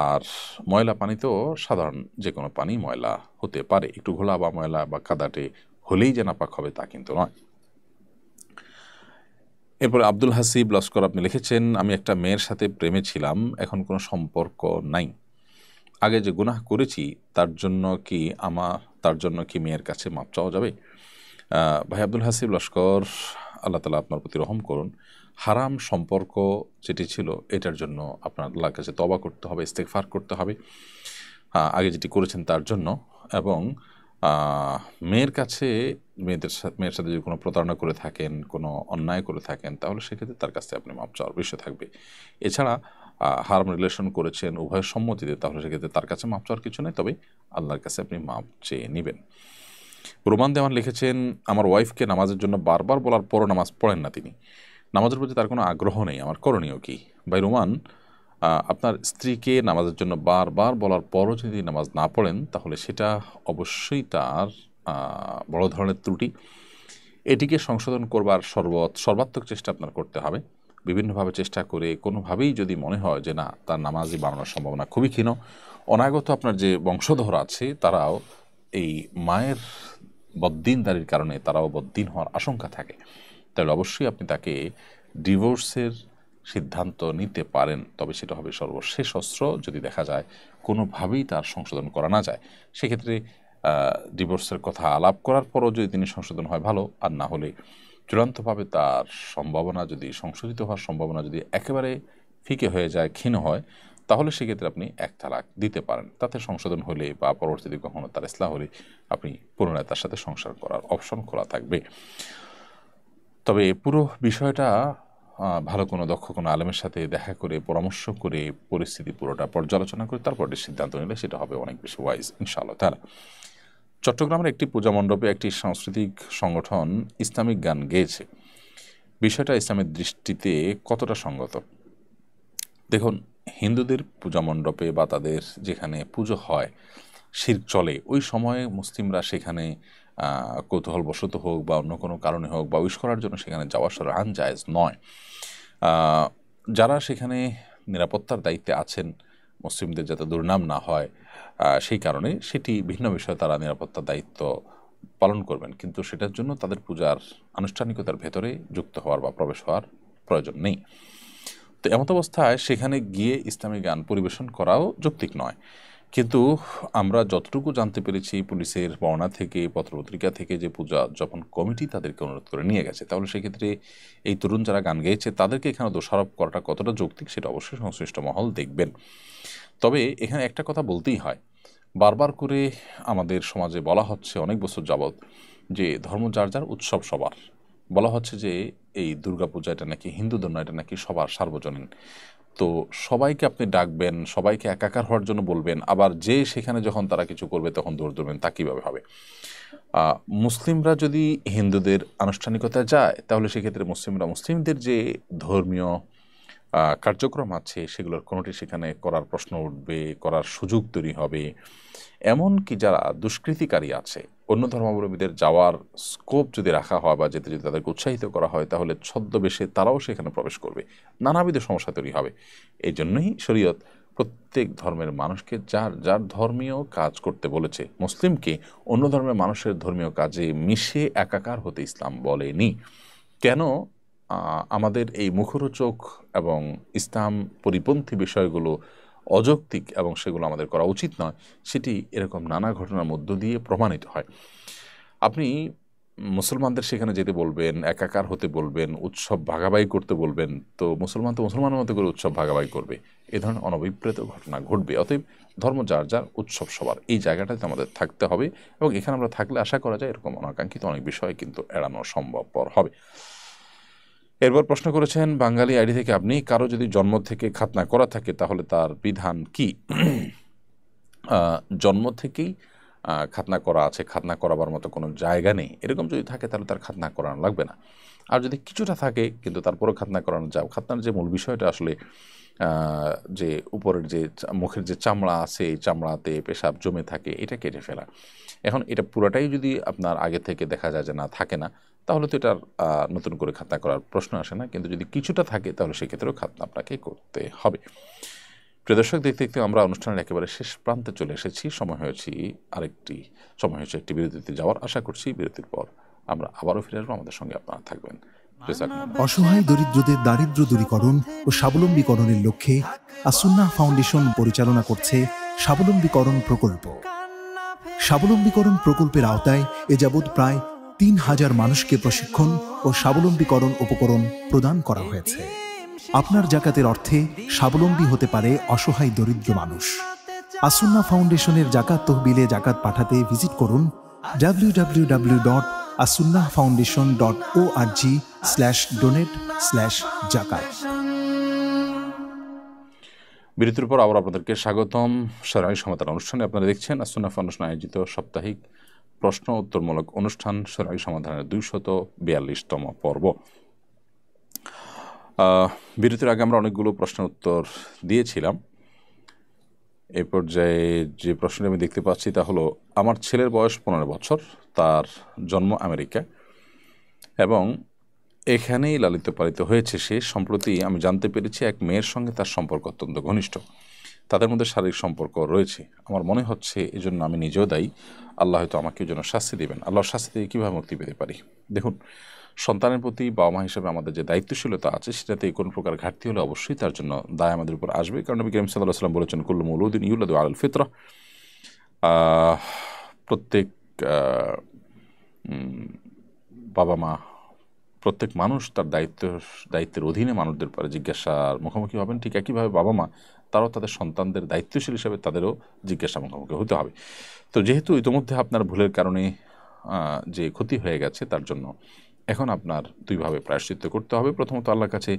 আর ময়লা পানিতেও সাধারণ যে কোনো পানি ময়লা হতে পারে, একটু ঘোলা বা ময়লা বা কাদাটে হলেই যে নাপাক হবে তা কিন্তু নয়। এরপরে আব্দুল হাসিব লস্কর আপনি লিখেছেন, আমি একটা মেয়ের সাথে প্রেমে ছিলাম, এখন কোনো সম্পর্ক নাই। আগে যে গুনাহ করেছি তার জন্য কি মেয়ের কাছে মাপ চাওয়া যাবে? ভাই আব্দুল হাসিব লস্কর, আল্লাহ তালা আপনার প্রতি রহম করুন। হারাম সম্পর্ক যেটি ছিল এটার জন্য আপনার আল্লাহর কাছে তওবা করতে হবে, ইস্তেগফার করতে হবে আগে যেটি করেছেন তার জন্য। এবং মেয়ের সাথে যদি কোনো প্রতারণা করে থাকেন, কোনো অন্যায় করে থাকেন, তাহলে সেক্ষেত্রে তার কাছে আপনি মাপ চাওয়ার বিষয় থাকবে। এছাড়া হারাম রিলেশন করেছেন উভয়ের সম্মতিতে, তাহলে সেক্ষেত্রে তার কাছে মাপ চাওয়ার কিছু নেই, তবে আল্লাহর কাছে আপনি মাপ চেয়ে নেবেন। রোমান দেওয়ান লিখেছেন, আমার ওয়াইফকে নামাজের জন্য বারবার বলার পরও নামাজ পড়েন না তিনি, নামাজের প্রতি তার কোনো আগ্রহ নেই, আমার করণীয় কি? ভাই রোমান, আপনার স্ত্রীকে নামাজের জন্য বারবার বলার পরও যদি নামাজ না পড়েন, তাহলে সেটা অবশ্যই তার বড় ধরনের ত্রুটি। এটিকে সংশোধন করবার সর্বাত্মক চেষ্টা আপনার করতে হবে। বিভিন্নভাবে চেষ্টা করে কোনোভাবেই যদি মনে হয় যে না, তার নামাজই বাড়ানোর সম্ভাবনা খুবই ক্ষীণ, অনাগত আপনার যে বংশধর আছে তারাও এই মায়ের বদ্দিনদারির কারণে তারাও বদ্দিন হওয়ার আশঙ্কা থাকে, তাহলে অবশ্যই আপনি তাকে ডিভোর্সের সিদ্ধান্ত নিতে পারেন। তবে সেটা হবে সর্বশেষ অস্ত্র। যদি দেখা যায় কোনোভাবেই তার সংশোধন করা না যায়, সেক্ষেত্রে ডিভোর্সের কথা আলাপ করার পরও যদি তিনি সংশোধন হয় ভালো, আর না হলে চূড়ান্তভাবে তার সম্ভাবনা যদি সংশোধিত হওয়ার সম্ভাবনা যদি একেবারে ফিকে হয়ে যায়, ক্ষীণ হয়, তাহলে সেক্ষেত্রে আপনি এক তালাক দিতে পারেন। তাতে সংশোধন হলে বা পরবর্তীতে কখনো তার ইসলাহ হলে আপনি পুনরায় তার সাথে সংসার করার অপশন খোলা থাকবে। তবে পুরো বিষয়টা ভালো কোনো দক্ষ কোনো আলেমের সাথে দেখা করে পরামর্শ করে পরিস্থিতি পুরোটা পর্যালোচনা করে তারপর সিদ্ধান্ত নিলে সেটা হবে অনেক বেশি ওয়াইজ ইনশাআল্লাহ তাআলা। চট্টগ্রামের একটি পূজা মণ্ডপে একটি সাংস্কৃতিক সংগঠন ইসলামিক গান গেয়েছে, বিষয়টা ইসলামের দৃষ্টিতে কতটা সঙ্গত? দেখুন, হিন্দুদের পূজা মণ্ডপে বা তাদের যেখানে পুজো হয়, শিরক চলে, ওই সময়ে মুসলিমরা সেখানে কৌতূহলবশত হোক বা অন্য কোনো কারণে হোক বা উইশ করার জন্য সেখানে যাওয়া শরআন জায়েজ নয়। যারা সেখানে নিরাপত্তার দায়িত্বে আছেন, মুসলিমদের যাতে দুর্নাম না হয় সেই কারণে সেটি ভিন্ন বিষয়ে তারা নিরাপত্তার দায়িত্ব পালন করবেন, কিন্তু সেটার জন্য তাদের পূজার আনুষ্ঠানিকতার ভেতরে যুক্ত হওয়ার বা প্রবেশ হওয়ার প্রয়োজন নেই। তো এমত অবস্থায় সেখানে গিয়ে ইসলামী গান পরিবেশন করাও যৌক্তিক নয়। কিন্তু আমরা যতটুকু জানতে পেরেছি পুলিশের বর্ণনা থেকে, পত্রপত্রিকা থেকে, যে পূজা যখন কমিটি তাদেরকে অনুরোধ করে নিয়ে গেছে, তাহলে সেক্ষেত্রে এই তরুণ যারা গান গেয়েছে তাদেরকে এখানে দোষারোপ করাটা কতটা যৌক্তিক সেটা অবশ্যই সংশ্লিষ্ট মহল দেখবেন। তবে এখানে একটা কথা বলতেই হয়, বারবার করে আমাদের সমাজে বলা হচ্ছে অনেক বছর যাবৎ যে ধর্ম যার যার, উৎসব সবার। বলা হচ্ছে যে এই দুর্গাপূজা এটা নাকি হিন্দুদের নয়, এটা নাকি সবার, সার্বজনীন। তো সবাইকে আপনি ডাকবেন, সবাইকে একাকার হওয়ার জন্য বলবেন, আবার যে সেখানে যখন তারা কিছু করবে তখন দৌড় দেবেন, তা কীভাবে হবে? মুসলিমরা যদি হিন্দুদের আনুষ্ঠানিকতায় যায়, তাহলে সেক্ষেত্রে মুসলিমদের যে ধর্মীয় কার্যক্রম আছে সেগুলোর কোনোটি সেখানে করার প্রশ্ন উঠবে, করার সুযোগ তৈরি হবে। এমনকি যারা দুষ্কৃতিকারী আছে, অন্য ধর্মাবলম্বীদের যাওয়ার স্কোপ যদি রাখা হয় বা যেতে যদি তাদেরকে উৎসাহিত করা হয়, তাহলে ছদ্মবেশে তারাও সেখানে প্রবেশ করবে, নানাবিধ সমস্যা তৈরি হবে। এই জন্যই শরীয়ত প্রত্যেক ধর্মের মানুষকে যার যার ধর্মীয় কাজ করতে বলেছে। মুসলিমকে অন্য ধর্মের মানুষের ধর্মীয় কাজে মিশে একাকার হতে ইসলাম বলেনি। কেন আমাদের এই মুখরোচক এবং ইসলাম পরিপন্থী বিষয়গুলো অযৌক্তিক এবং সেগুলো আমাদের করা উচিত নয়, সেটি এরকম নানা ঘটনার মধ্য দিয়ে প্রমাণিত হয়। আপনি মুসলমানদের সেখানে যেতে বলবেন, একাকার হতে বলবেন, উৎসব ভাগাভাগি করতে বলবেন, তো মুসলমানের মতো করে উৎসব ভাগাভাগি করবে, এ ধরনের অনভিপ্রেত ঘটনা ঘটবে। অতএব ধর্ম যার যার, উৎসব সবার, এই জায়গাটাতে আমাদের থাকতে হবে। এবং এখানে আমরা থাকলে আশা করা যায় এরকম অনাকাঙ্ক্ষিত অনেক বিষয় কিন্তু এড়ানো সম্ভবপর হবে। এরপর প্রশ্ন করেছেন বাঙালি আইডি থেকে আপনি, কারো যদি জন্ম থেকে খাতনা করা থাকে তাহলে তার বিধান কি? জন্ম থেকেই খাতনা করা আছে, খাতনা করাবার মতো কোনো জায়গা নেই, এরকম যদি থাকে তাহলে তার খাতনা করানো লাগবে না। আর যদি কিছুটা থাকে কিন্তু তারপরও খাতনা করানো যায়, খাতনার যে মূল বিষয়টা আসলে যে উপরের যে মুখের যে চামড়া আছে, এই চামড়াতে পেশাব জমে থাকে, এটা কেটে ফেলা। এখন এটা পুরাটাই যদি আপনার আগে থেকে দেখা যায় যে না, থাকে না, তাহলে তো এটার নতুন করে খাতনা করার প্রশ্ন আসে না। কিন্তু যদি কিছুটা থাকে তাহলে সেক্ষেত্রেও খাতনা আপনাকে করতে হবে। প্রিয় দর্শক, দেখতে দেখতে আমরা অনুষ্ঠানের একেবারে শেষ প্রান্তে চলে এসেছি। সময় হয়েছে একটি বিরতিতে যাওয়ার। আশা করছি বিরতির পর আমরা আবারও ফিরে আসবো, আমাদের সঙ্গে আপনারা থাকবেন। অসহায় দরিদ্রদের দারিদ্র্য দূরীকরণ ও স্বাবলম্বীকরণের লক্ষ্যে আসুন্নাহ ফাউন্ডেশন পরিচালনা করছে স্বাবলম্বীকরণ প্রকল্প। স্বাবলম্বীকরণ প্রকল্পের আওতায় এ যাবৎ প্রায় ৩,০০০ মানুষকে প্রশিক্ষণ ও স্বাবলম্বীকরণ উপকরণ প্রদান করা হয়েছে। আপনার জাকাতের অর্থে স্বাবলম্বী হতে পারে অসহায় দরিদ্র মানুষ। আসুন্নাহ ফাউন্ডেশনের জাকাত তহবিলে জাকাত পাঠাতে ভিজিট করুন www.asunnahfoundation.org/donate/zakat। বিরতির পর আবার আপনাদেরকে স্বাগতম শরঈ সমাধান অনুষ্ঠানে। আপনারা দেখছেন আসুন্নাহ ফাউন্ডেশন আয়োজিত সাপ্তাহিক প্রশ্ন উত্তরমূলক অনুষ্ঠান শরঈ সমাধানের 242তম পর্ব। বিরতির আগে আমরা অনেকগুলো প্রশ্নের উত্তর দিয়েছিলাম। এই পর্যায়ে যে প্রশ্নটি আমি দেখতে পাচ্ছি তা হলো, আমার ছেলের বয়স 15 বছর, তার জন্ম আমেরিকা এবং এখানেই লালিত পালিত হয়েছে সে। সম্প্রতি আমি জানতে পেরেছি এক মেয়ের সঙ্গে তার সম্পর্ক অত্যন্ত ঘনিষ্ঠ, তাদের মধ্যে শারীরিক সম্পর্ক রয়েছে। আমার মনে হচ্ছে এজন্য আমি নিজেও দায়ী, আল্লাহ হয়তো আমাকে এই জন্য শাস্তি দেবেন। আল্লাহর শাস্তি থেকে কীভাবে মুক্তি পেতে পারি? দেখুন, সন্তানের প্রতি বাবা মা হিসেবে আমাদের যে দায়িত্বশীলতা আছে সেটাতে কোনো প্রকার ঘাটতি হলে অবশ্যই তার জন্য দায় আমাদের উপর আসবে। কারণ নবী করিম সাল্লাল্লাহু আলাইহি ওয়াসাল্লাম বলেছেন, কুল্লু মৌলুদিন ইউলাদু আলাল ফিতরা, প্রত্যেক বাবা মা, প্রত্যেক মানুষ তার দায়িত্বের অধীনে মানুষদের পরে জিজ্ঞাসার মুখোমুখি হবেন। ঠিক একইভাবে বাবা মা তারাও তাদের সন্তানদের দায়িত্বশীল হিসেবে তাদেরও জিজ্ঞাসা মুখোমুখি হতে হবে। তো যেহেতু ইতিমধ্যে আপনার ভুলের কারণে যে ক্ষতি হয়ে গেছে, তার জন্য এখন আপনার দুইভাবে প্রায়শ্চিত্ত করতে হবে। প্রথমত আল্লাহর কাছে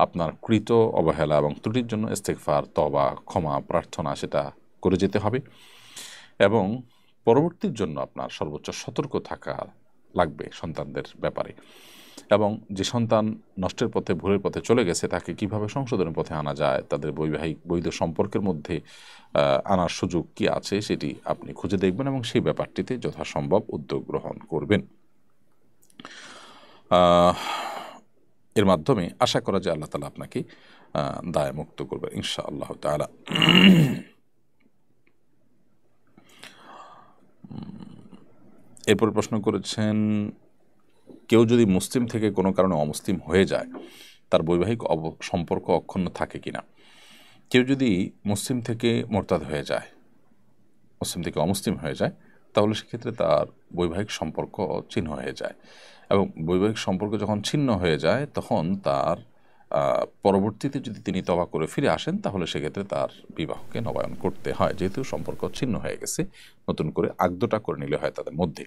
আপনার কৃত অবহেলা এবং ত্রুটির জন্য ইস্তেগফার, তওবা, ক্ষমা প্রার্থনা সেটা করে যেতে হবে এবং পরবর্তীর জন্য আপনার সর্বোচ্চ সতর্ক থাকা লাগবে সন্তানদের ব্যাপারে। এবং যে সন্তান নষ্টের পথে, ভুলের পথে চলে গেছে, তাকে কিভাবে সংশোধনের পথে আনা যায়, তাদের বৈবাহিক বৈধ সম্পর্কের মধ্যে আনার সুযোগ কি আছে সেটি আপনি খুঁজে দেখবেন এবং সেই ব্যাপারটিতে যথাসম্ভব উদ্যোগ গ্রহণ করবেন। এর মাধ্যমে আশা করা যায় আল্লাহ তাআলা আপনাকে দায়মুক্ত করবেন ইনশাআল্লাহ তাআলা। এরপর প্রশ্ন করেছেন, কেউ যদি মুসলিম থেকে কোনো কারণে অমুসলিম হয়ে যায়, তার বৈবাহিক সম্পর্ক অক্ষুণ্ণ থাকে কিনা? কেউ যদি মুসলিম থেকে মোরতাদ হয়ে যায়, মুসলিম থেকে অমুসলিম হয়ে যায়, তাহলে সেক্ষেত্রে তার বৈবাহিক সম্পর্ক ছিন্ন হয়ে যায় এবং বৈবাহিক সম্পর্ক যখন ছিন্ন হয়ে যায় তখন তার পরবর্তীতে যদি তিনি তওবা করে ফিরে আসেন তাহলে সেক্ষেত্রে তার বিবাহকে নবায়ন করতে হয়, যেহেতু সম্পর্ক ছিন্ন হয়ে গেছে, নতুন করে আকদটা করে নিলে হয় তাদের মধ্যে।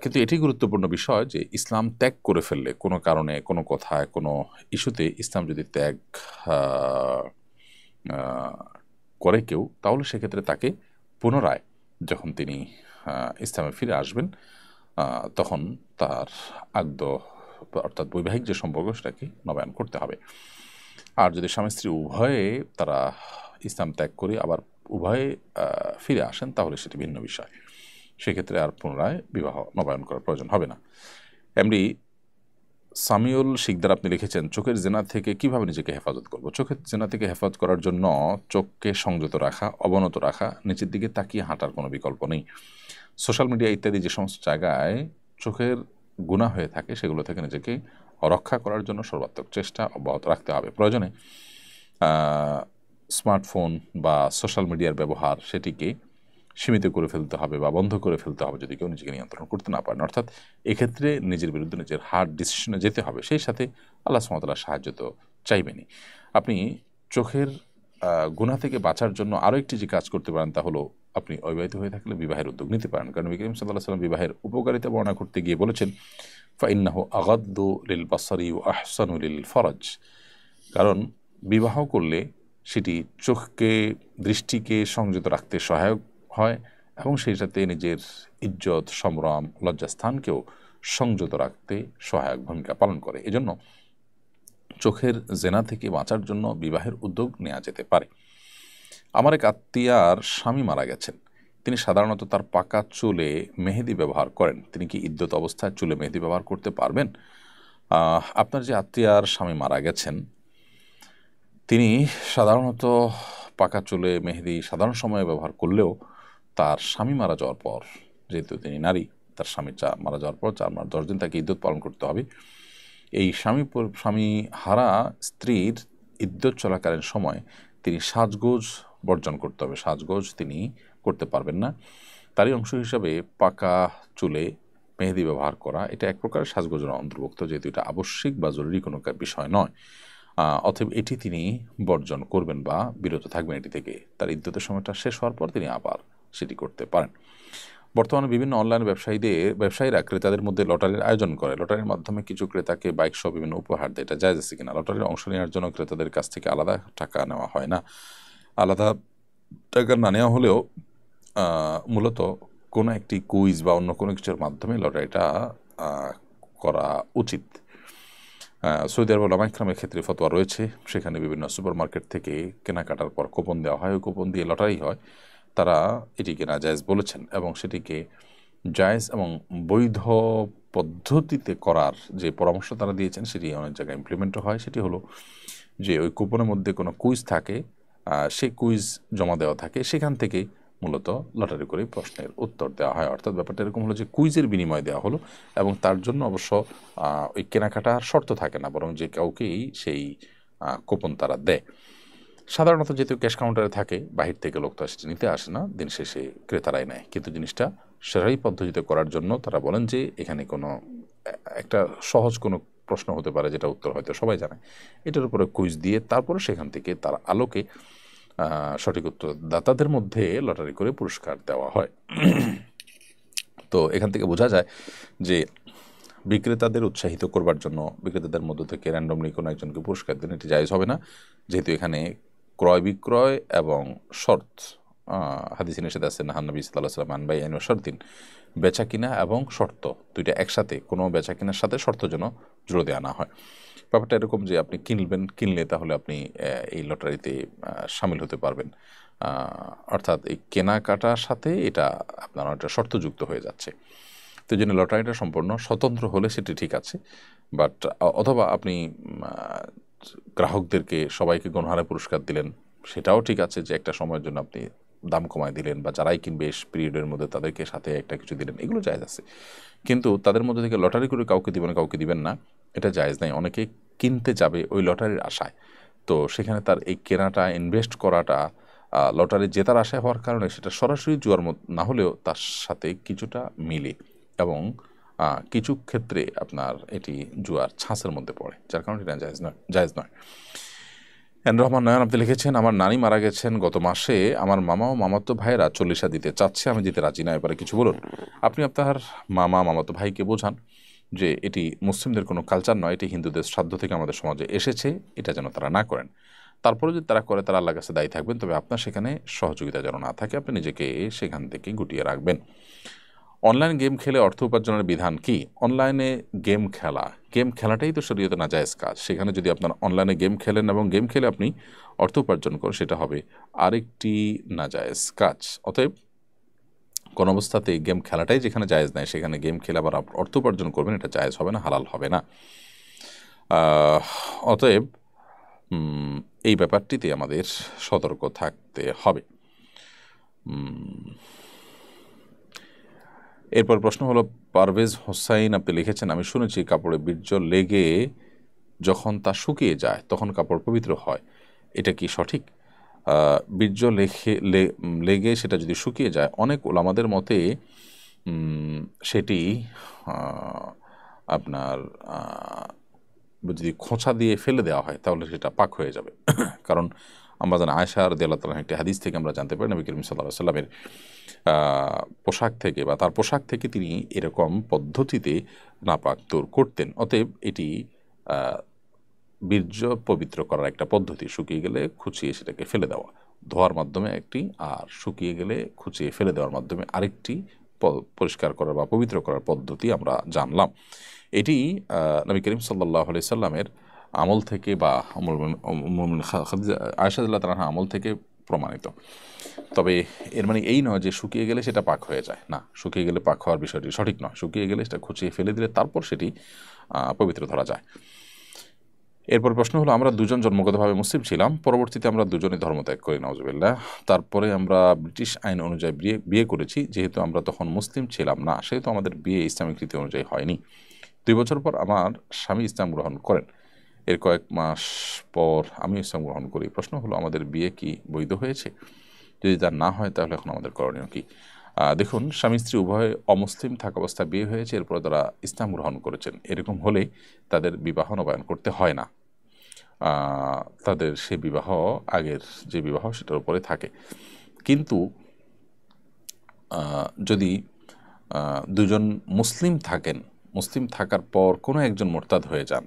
কিন্তু এটি গুরুত্বপূর্ণ বিষয় যে ইসলাম ত্যাগ করে ফেললে কোনো কারণে, কোনো কথায়, কোনো ইস্যুতে ইসলাম যদি ত্যাগ করে কেউ, তাহলে সেক্ষেত্রে তাকে পুনরায় যখন তিনি ইসলামে ফিরে আসবেন তখন তার আকদ অর্থাৎ বৈবাহিক যে সম্পর্ক সেটাকে নবায়ন করতে হবে। আর যদি স্বামী স্ত্রী উভয়ে তারা ইসলাম ত্যাগ করে আবার উভয়ে ফিরে আসেন তাহলে সেটি ভিন্ন বিষয়, সেক্ষেত্রে আর পুনরায় বিবাহ নবায়ন করার প্রয়োজন হবে না। এমনি সামিউল শিকদার আপনি লিখেছেন, চোখের জেনা থেকে কিভাবে নিজেকে হেফাজত করব? চোখের জেনা থেকে হেফাজত করার জন্য চোখকে সংযত রাখা, অবনত রাখা, নিচের দিকে তাকিয়ে হাঁটার কোনো বিকল্প নেই। সোশ্যাল মিডিয়া ইত্যাদি যে সমস্ত জায়গায় চোখের গুনাহ হয়ে থাকে সেগুলো থেকে নিজেকে রক্ষা করার জন্য সর্বাত্মক চেষ্টা অব্যাহত রাখতে হবে। প্রয়োজনে স্মার্টফোন বা সোশ্যাল মিডিয়ার ব্যবহার সেটিকে সীমিত করে ফেলতে হবে বা বন্ধ করে ফেলতে হবে যদি কেউ নিজেকে নিয়ন্ত্রণ করতে না পারেন। অর্থাৎ এক্ষেত্রে নিজের বিরুদ্ধে নিজের হার্ড ডিসিশনে যেতে হবে, সেই সাথে আল্লাহ সুবহানাহু ওয়া তাআলার সাহায্য তো চাইবেনই। আপনি চোখের গুনাহ থেকে বাঁচার জন্য আরও একটি যে কাজ করতে পারেন তা হলো আপনি অবিবাহিত হয়ে থাকলে বিবাহের উদ্যোগ নিতে পারেন। কারণ নবী করিম সাল্লাল্লাহু আলাইহি ওয়াসাল্লাম বিবাহের উপকারিতা বর্ণনা করতে গিয়ে বলেছেন, ফাইন্নাহু আগাদ্দু লিল বাসারি ওয়া আহসানু লিল ফরজ। কারণ বিবাহ করলে সেটি চোখকে, দৃষ্টিকে সংযত রাখতে সহায়ক হয় এবং সেই সাথে নিজের ইজ্জত, সম্ভ্রম, লজ্জাস্থানকেও সংযত রাখতে সহায়ক ভূমিকা পালন করে। এজন্য চোখের জেনা থেকে বাঁচার জন্য বিবাহের উদ্যোগ নেওয়া যেতে পারে। আমার এক আত্মীয়ার স্বামী মারা গেছেন, তিনি সাধারণত তার পাকা চুলে মেহেদি ব্যবহার করেন, তিনি কি ইদ্যত অবস্থায় চুলে মেহেদি ব্যবহার করতে পারবেন? আপনার যে আত্মীয়ার স্বামী মারা গেছেন তিনি সাধারণত পাকা চুলে মেহেদি সাধারণ সময়ে ব্যবহার করলেও তার স্বামী মারা যাওয়ার পর, যেহেতু তিনি নারী, তার স্বামী মারা যাওয়ার পর 4 মাস 10 দিন তাকে ইদ্যত পালন করতে হবে। এই স্বামী হারা স্ত্রীর ইদ্যত চলাকালীন সময় তিনি সাজগোজ বর্জন করতে হবে, সাজগোজ তিনি করতে পারবেন না। তারই অংশ হিসাবে পাকা চুলে মেহেদি ব্যবহার করা এটা এক প্রকার সাজগোজের অন্তর্ভুক্ত, যেহেতু এটা আবশ্যিক বা জরুরি কোনো বিষয় নয়। অতএব এটি তিনি বর্জন করবেন বা বিরত থাকবেন এটি থেকে। তার ইদ্যতের সময়টা শেষ হওয়ার পর তিনি আবার সেটি করতে পারেন। বর্তমানে বিভিন্ন অনলাইন ব্যবসায়ীরা ক্রেতাদের মধ্যে লটারির আয়োজন করে। লটারির মাধ্যমে কিছু ক্রেতাকে বাইক সহ বিভিন্ন উপহার দেয়। এটা জায়েজ আছে কিনা? লটারির অংশ নেওয়ার জন্য ক্রেতাদের কাছ থেকে আলাদা টাকা নেওয়া হয় না। আলাদা টাকা না নেওয়া হলেও মূলত কোনো একটি কুইজ বা অন্য কোনো কিছুর মাধ্যমে লটারিটা করা উচিত। সৌদি আরব ওলামা ইকরামের ক্ষেত্রে ফতোয়া রয়েছে, সেখানে বিভিন্ন সুপার মার্কেট থেকে কেনাকাটার পর কুপন দেওয়া হয়, ওই কুপন দিয়ে লটারি হয়। তারা এটিকে নাজায়েজ বলেছেন এবং সেটিকে জায়েজ এবং বৈধ পদ্ধতিতে করার যে পরামর্শ তারা দিয়েছেন সেটি অনেক জায়গায় ইমপ্লিমেন্টও হয়। সেটি হলো যে ওই কুপনের মধ্যে কোনো কুইজ থাকে, সেই কুইজ জমা দেওয়া থাকে, সেখান থেকে মূলত লটারি করে প্রশ্নের উত্তর দেওয়া হয়। অর্থাৎ ব্যাপারটা এরকম হলো যে কুইজের বিনিময় দেওয়া হলো এবং তার জন্য অবশ্য ওই কেনাকাটার শর্ত থাকে না, বরং যে কাউকেই সেই কুপন তারা দেয়। সাধারণত যেহেতু ক্যাশ কাউন্টারে থাকে, বাহির থেকে লোক তো সেটা নিতে আসে না, দিন শেষে ক্রেতারাই নেয়। কিন্তু জিনিসটা সেরাই পদ্ধতিতে করার জন্য তারা বলেন যে এখানে কোনো একটা সহজ কোনো প্রশ্ন হতে পারে যেটা উত্তর হয়তো সবাই জানে, এটার উপরে কুইজ দিয়ে তারপরে সেখান থেকে তার আলোকে সঠিক উত্তরদাতাদের মধ্যে লটারি করে পুরস্কার দেওয়া হয়। তো এখান থেকে বোঝা যায় যে বিক্রেতাদের উৎসাহিত করবার জন্য বিক্রেতাদের মধ্য থেকে র্যান্ডমলি কোনো একজনকে পুরস্কার দিন এটি জায়েজ হবে না, যেহেতু এখানে ক্রয় বিক্রয় এবং শর্ত হাদিসে নিষেধ আছে নাহান নবী সাল্লাল্লাহু আলাইহি ওয়াসাল্লাম আনবাই আইন শর্তিন, বেচা কিনা এবং শর্ত দুইটা একসাথে, কোনো বেচা কিনার সাথে শর্ত যেন জুড়ে দেওয়া না হয়। ব্যাপারটা এরকম যে আপনি কিনলে তাহলে আপনি এই লটারিতে সামিল হতে পারবেন, অর্থাৎ এই কেনাকাটার সাথে এটা আপনার একটা শর্তযুক্ত হয়ে যাচ্ছে। তো জন্য লটারিটা সম্পূর্ণ স্বতন্ত্র হলে সেটি ঠিক আছে, বাট অথবা আপনি গ্রাহকদেরকে সবাইকে গণহারে পুরস্কার দিলেন, সেটাও ঠিক আছে যে একটা সময়ের জন্য আপনি দাম কমায় দিলেন বা যারাই কিনবে পিরিয়ডের মধ্যে তাদেরকে সাথে একটা কিছু দিলেন, এগুলো জায়েজ আছে। কিন্তু তাদের মধ্যে থেকে লটারি করে কাউকে দিবেন না, এটা জায়েজ নাই। অনেকে কিনতে যাবে ওই লটারির আশায়, তো সেখানে তার এই কেনাটা ইনভেস্ট করাটা লটারি জেতার আশায় হওয়ার কারণে সেটা সরাসরি জুয়ার না হলেও তার সাথে কিছুটা মিলে এবং কিছু ক্ষেত্রে আপনার এটি জুয়ার ছাঁচের মধ্যে পড়ে, যার কারণে এটা জায়েজ নয়। রহমান নয়ন আপনি লিখেছেন, আমার নানি মারা গেছেন গত মাসে, আমার মামা ও মামাতো ভাইয়েরা 40 দিতে চাচ্ছে, আমি দিতে রাজি না, এবারে কিছু বলুন। আপনি আপনার মামাতো ভাইকে বোঝান যে এটি মুসলিমদের কোনো কালচার নয়, এটি হিন্দুদের শ্রাদ্ধ থেকে আমাদের সমাজে এসেছে, এটা যেন তারা না করেন। তারপরে যদি তারা করে তারা আল্লাহর কাছে দায়ী থাকবেন, তবে আপনার সেখানে সহযোগিতা যেন না থাকে, আপনি নিজেকে সেখান থেকে গুটিয়ে রাখবেন। অনলাইন গেম খেলে অর্থ উপার্জনের বিধান কি? অনলাইনে গেম খেলাটাই তো শরীয়তে নাজায়েজ কাজ। সেখানে যদি আপনার অনলাইনে গেম খেলেন এবং গেম খেলে আপনি অর্থ উপার্জন করেন, সেটা হবে আরেকটি নাজায়েজ কাজ। অতএব কোন অবস্থাতেই গেম খেলাটাই যেখানে জায়েজ নাই সেখানে গেম খেলে আবার অর্থ উপার্জন করবেন, এটা জায়েজ হবে না, হালাল হবে না। অতএব এই ব্যাপারটিতে আমাদের সতর্ক থাকতে হবে। এরপর প্রশ্ন হলো, পারভেজ হোসাইন আপনি লিখেছেন, আমি শুনেছি কাপড়ে বীর্য লেগে যখন তা শুকিয়ে যায় তখন কাপড় পবিত্র হয়, এটা কি সঠিক? বীর্য লেগে সেটা যদি শুকিয়ে যায়, অনেক ওলামাদের মতে সেটি আপনার যদি খোঁচা দিয়ে ফেলে দেওয়া হয় তাহলে সেটা পাক হয়ে যাবে। কারণ আমরা জানি আয়েশা রাদিয়াল্লাহু তাআলা একটি হাদিস থেকে আমরা জানতে পারি নবী করিম সাল্লাল্লাহু আলাইহি ওয়াসাল্লামের পোশাক থেকে বা তার পোশাক থেকে তিনি এরকম পদ্ধতিতে নাপাক দূর করতেন। অতএব এটি বীর্য পবিত্র করার একটা পদ্ধতি, শুকিয়ে গেলে খুঁচিয়ে সেটাকে ফেলে দেওয়া, ধোয়ার মাধ্যমে একটি, আর শুকিয়ে গেলে খুঁচিয়ে ফেলে দেওয়ার মাধ্যমে আরেকটি পরিষ্কার করার বা পবিত্র করার পদ্ধতি আমরা জানলাম। এটি নবী করিম সাল্লাল্লাহু আলাইহি সাল্লামের আমল থেকে বা আয়েশা রাদিয়াল্লাহু তাআলা আমল থেকে প্রমাণিত। তবে এর মানে এই নয় যে শুকিয়ে গেলে সেটা পাক হয়ে যায়, না, শুকিয়ে গেলে পাক হওয়ার বিষয়টি সঠিক নয়। শুকিয়ে গেলে সেটা খুঁচিয়ে ফেলে দিলে তারপর সেটি পবিত্র ধরা যায়। এরপর প্রশ্ন হলো, আমরা দুজন জন্মগতভাবে মুসলিম ছিলাম, পরবর্তীতে আমরা দুজনেই ধর্মত্যাগ করি, নাউজুবিল্লাহ। তারপরে আমরা ব্রিটিশ আইন অনুযায়ী বিয়ে করেছি, যেহেতু আমরা তখন মুসলিম ছিলাম না সেহেতু আমাদের বিয়ে ইসলামিক রীতি অনুযায়ী হয়নি। 2 বছর পর আমার স্বামী ইসলাম গ্রহণ করেন, এর কয়েক মাস পর আমি ইসলাম গ্রহণ করি। প্রশ্ন হলো, আমাদের বিয়ে কি বৈধ হয়েছে? যদি তা না হয় তাহলে এখন আমাদের করণীয় কি? দেখুন, স্বামী স্ত্রী উভয় অমুসলিম থাকা অবস্থায় বিয়ে হয়েছে, এরপর তারা ইসলাম গ্রহণ করেছেন, এরকম হলে তাদের বিবাহ নবায়ন করতে হয় না। তাদের সে বিবাহ আগের যে বিবাহ সেটার উপরে থাকে। কিন্তু যদি দুজন মুসলিম থাকেন, মুসলিম থাকার পর কোনো একজন মোরতাদ হয়ে যান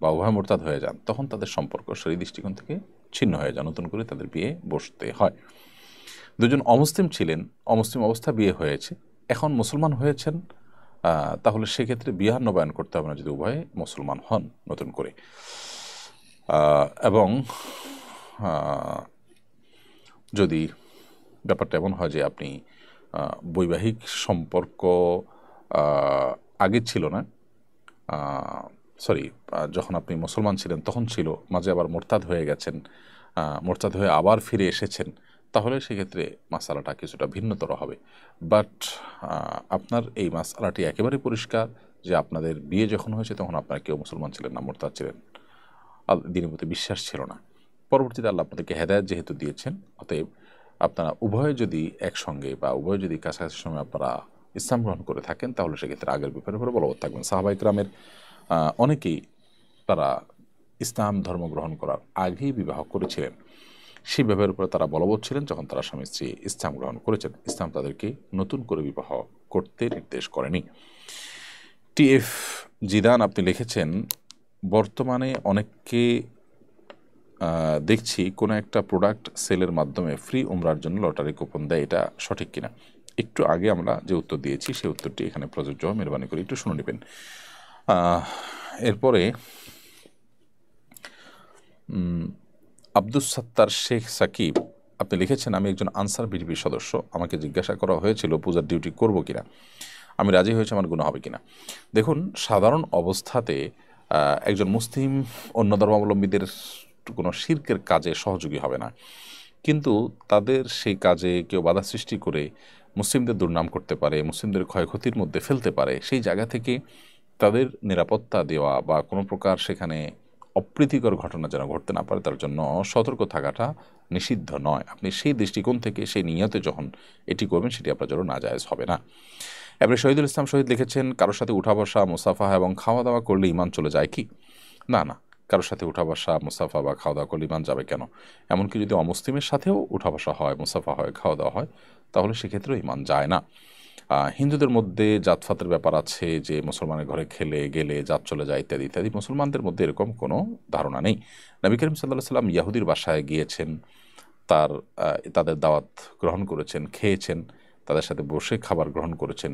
বা উভয় মোরতাদ হয়ে যান, তখন তাদের সম্পর্ক সেই দৃষ্টিকোণ থেকে ছিন্ন হয়ে যায়, নতুন করে তাদের বিয়ে বসতে হয়। দুজন অমুসলিম ছিলেন, অমুসলিম অবস্থা বিয়ে হয়েছে, এখন মুসলমান হয়েছেন, তাহলে সেক্ষেত্রে বিবাহ নবায়ন করতে হবে না যদি উভয়ে মুসলমান হন নতুন করে। এবং যদি ব্যাপারটা এমন হয় যে আপনি বৈবাহিক সম্পর্ক আগে ছিল না, যখন আপনি মুসলমান ছিলেন তখন ছিল, মাঝে আবার মোরতাদ হয়ে গেছেন, মোরতাদ হয়ে আবার ফিরে এসেছেন, তাহলে সেক্ষেত্রে মাসালাটা কিছুটা ভিন্নতর হবে। বাট আপনার এই মাসালাটি একেবারে পরিষ্কার যে আপনাদের বিয়ে যখন হয়েছে তখন আপনারা কেউ মুসলমান ছিলেন না, মোরতাদ ছিলেন, দিনের প্রতি বিশ্বাস ছিল না। পরবর্তীতে আল্লাহ আপনাদেরকে হেদায়েত যেহেতু দিয়েছেন, অতএব আপনারা উভয়ে যদি একসঙ্গে বা উভয়ে যদি কাছাকাছি সময় আপনারা ইসলাম গ্রহণ করে থাকেন, তাহলে সেক্ষেত্রে আগের ব্যাপারে উপরে বলবৎ থাকবেন। সাহাবা ইকরামের অনেকেই তারা ইসলাম ধর্ম গ্রহণ করার আগেই বিবাহ করেছিলেন, সেই ব্যাপারের উপরে তারা বলবৎ ছিলেন যখন তারা স্বামী স্ত্রী ইসলাম গ্রহণ করেছেন। ইসলাম তাদেরকে নতুন করে বিবাহ করতে নির্দেশ করেনি। TF জিদান আপনি লিখেছেন, বর্তমানে অনেককে দেখছি কোনো একটা প্রোডাক্ট সেলের মাধ্যমে ফ্রি উমরার জন্য লটারি কুপন দেয়, এটা সঠিক কিনা? একটু আগে আমরা যে উত্তর দিয়েছি সেই উত্তরটি এখানে প্রযোজ্য, মেহরবানি করে একটু শুনে নেবেন। এরপরে আব্দুস সাত্তার শেখ সাকিব আপনি লিখেছেন, আমি একজন আনসার বিডিপির সদস্য, আমাকে জিজ্ঞাসা করা হয়েছিল পূজার ডিউটি করব কিনা, আমি রাজি হয়েছি, আমার গুনাহ হবে কিনা। দেখুন, সাধারণ অবস্থাতে একজন মুসলিম অন্য ধর্মাবলম্বীদের কোনো শিরকের কাজে সহযোগী হবে না, কিন্তু তাদের সেই কাজে কেউ বাধা সৃষ্টি করে মুসলিমদের দুর্নাম করতে পারে, মুসলিমদের ক্ষয়ক্ষতির মধ্যে ফেলতে পারে, সেই জায়গা থেকে তাদের নিরাপত্তা দেওয়া বা কোনো প্রকার সেখানে অপ্রীতিকর ঘটনা যেন ঘটতে না পারে তার জন্য সতর্ক থাকাটা নিষিদ্ধ নয়। আপনি সেই দৃষ্টিকোণ থেকে সেই নিয়তে যখন এটি করবেন সেটি আপনার জন্য নাজায়েজ হবে না। এবারে শহীদুল ইসলাম শহীদ লিখেছেন, কারোর সাথে উঠা বসা, মুসাফা এবং খাওয়া দাওয়া করলে ইমান চলে যায় কি? না, কারোর সাথে উঠা বসা, মুসাফা বা খাওয়া দাওয়া করলে ইমান যাবে কেন? এমনকি যদি অমুসলিমের সাথেও উঠা বসা হয়, মুসাফা হয়, খাওয়া দাওয়া হয়, তাহলে সেক্ষেত্রেও ইমান যায় না। হিন্দুদের মধ্যে জাতফাতের ব্যাপার আছে যে মুসলমানের ঘরে খেলে গেলে জাত চলে যায় ইত্যাদি ইত্যাদি, মুসলমানদের মধ্যে এরকম কোনো ধারণা নেই। নবী করিম সাল্লাল্লাহু আলাইহি সাল্লাম ইয়াহুদির বাসায় গিয়েছেন, তাদের দাওয়াত গ্রহণ করেছেন, খেয়েছেন, তাদের সাথে বসে খাবার গ্রহণ করেছেন,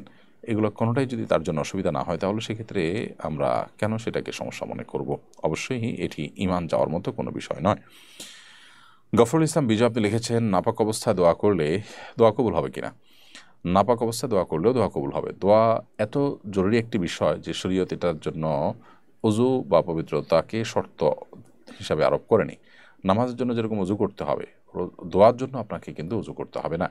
এগুলো কোনোটাই যদি তার জন্য অসুবিধা না হয় তাহলে সেক্ষেত্রে আমরা কেন সেটাকে সমস্যা মনে করব? অবশ্যই এটি ঈমান যাওয়ার মতো কোনো বিষয় নয়। গফরুল ইসলাম বিজয় আপনি লিখেছেন, নাপাক অবস্থায় দোয়া করলে দোয়া কবুল হবে কিনা? নাপাক অবস্থায় দোয়া করলেও দোয়া কবুল হবে। দোয়া এত জরুরি একটি বিষয় যে শরীয়ত এটার জন্য ওযু বা পবিত্রতাকে শর্ত হিসাবে আরোপ করেনি। নামাজের জন্য যেরকম ওযু করতে হবে, দোয়ার জন্য আপনাকে কিন্তু ওযু করতে হবে না।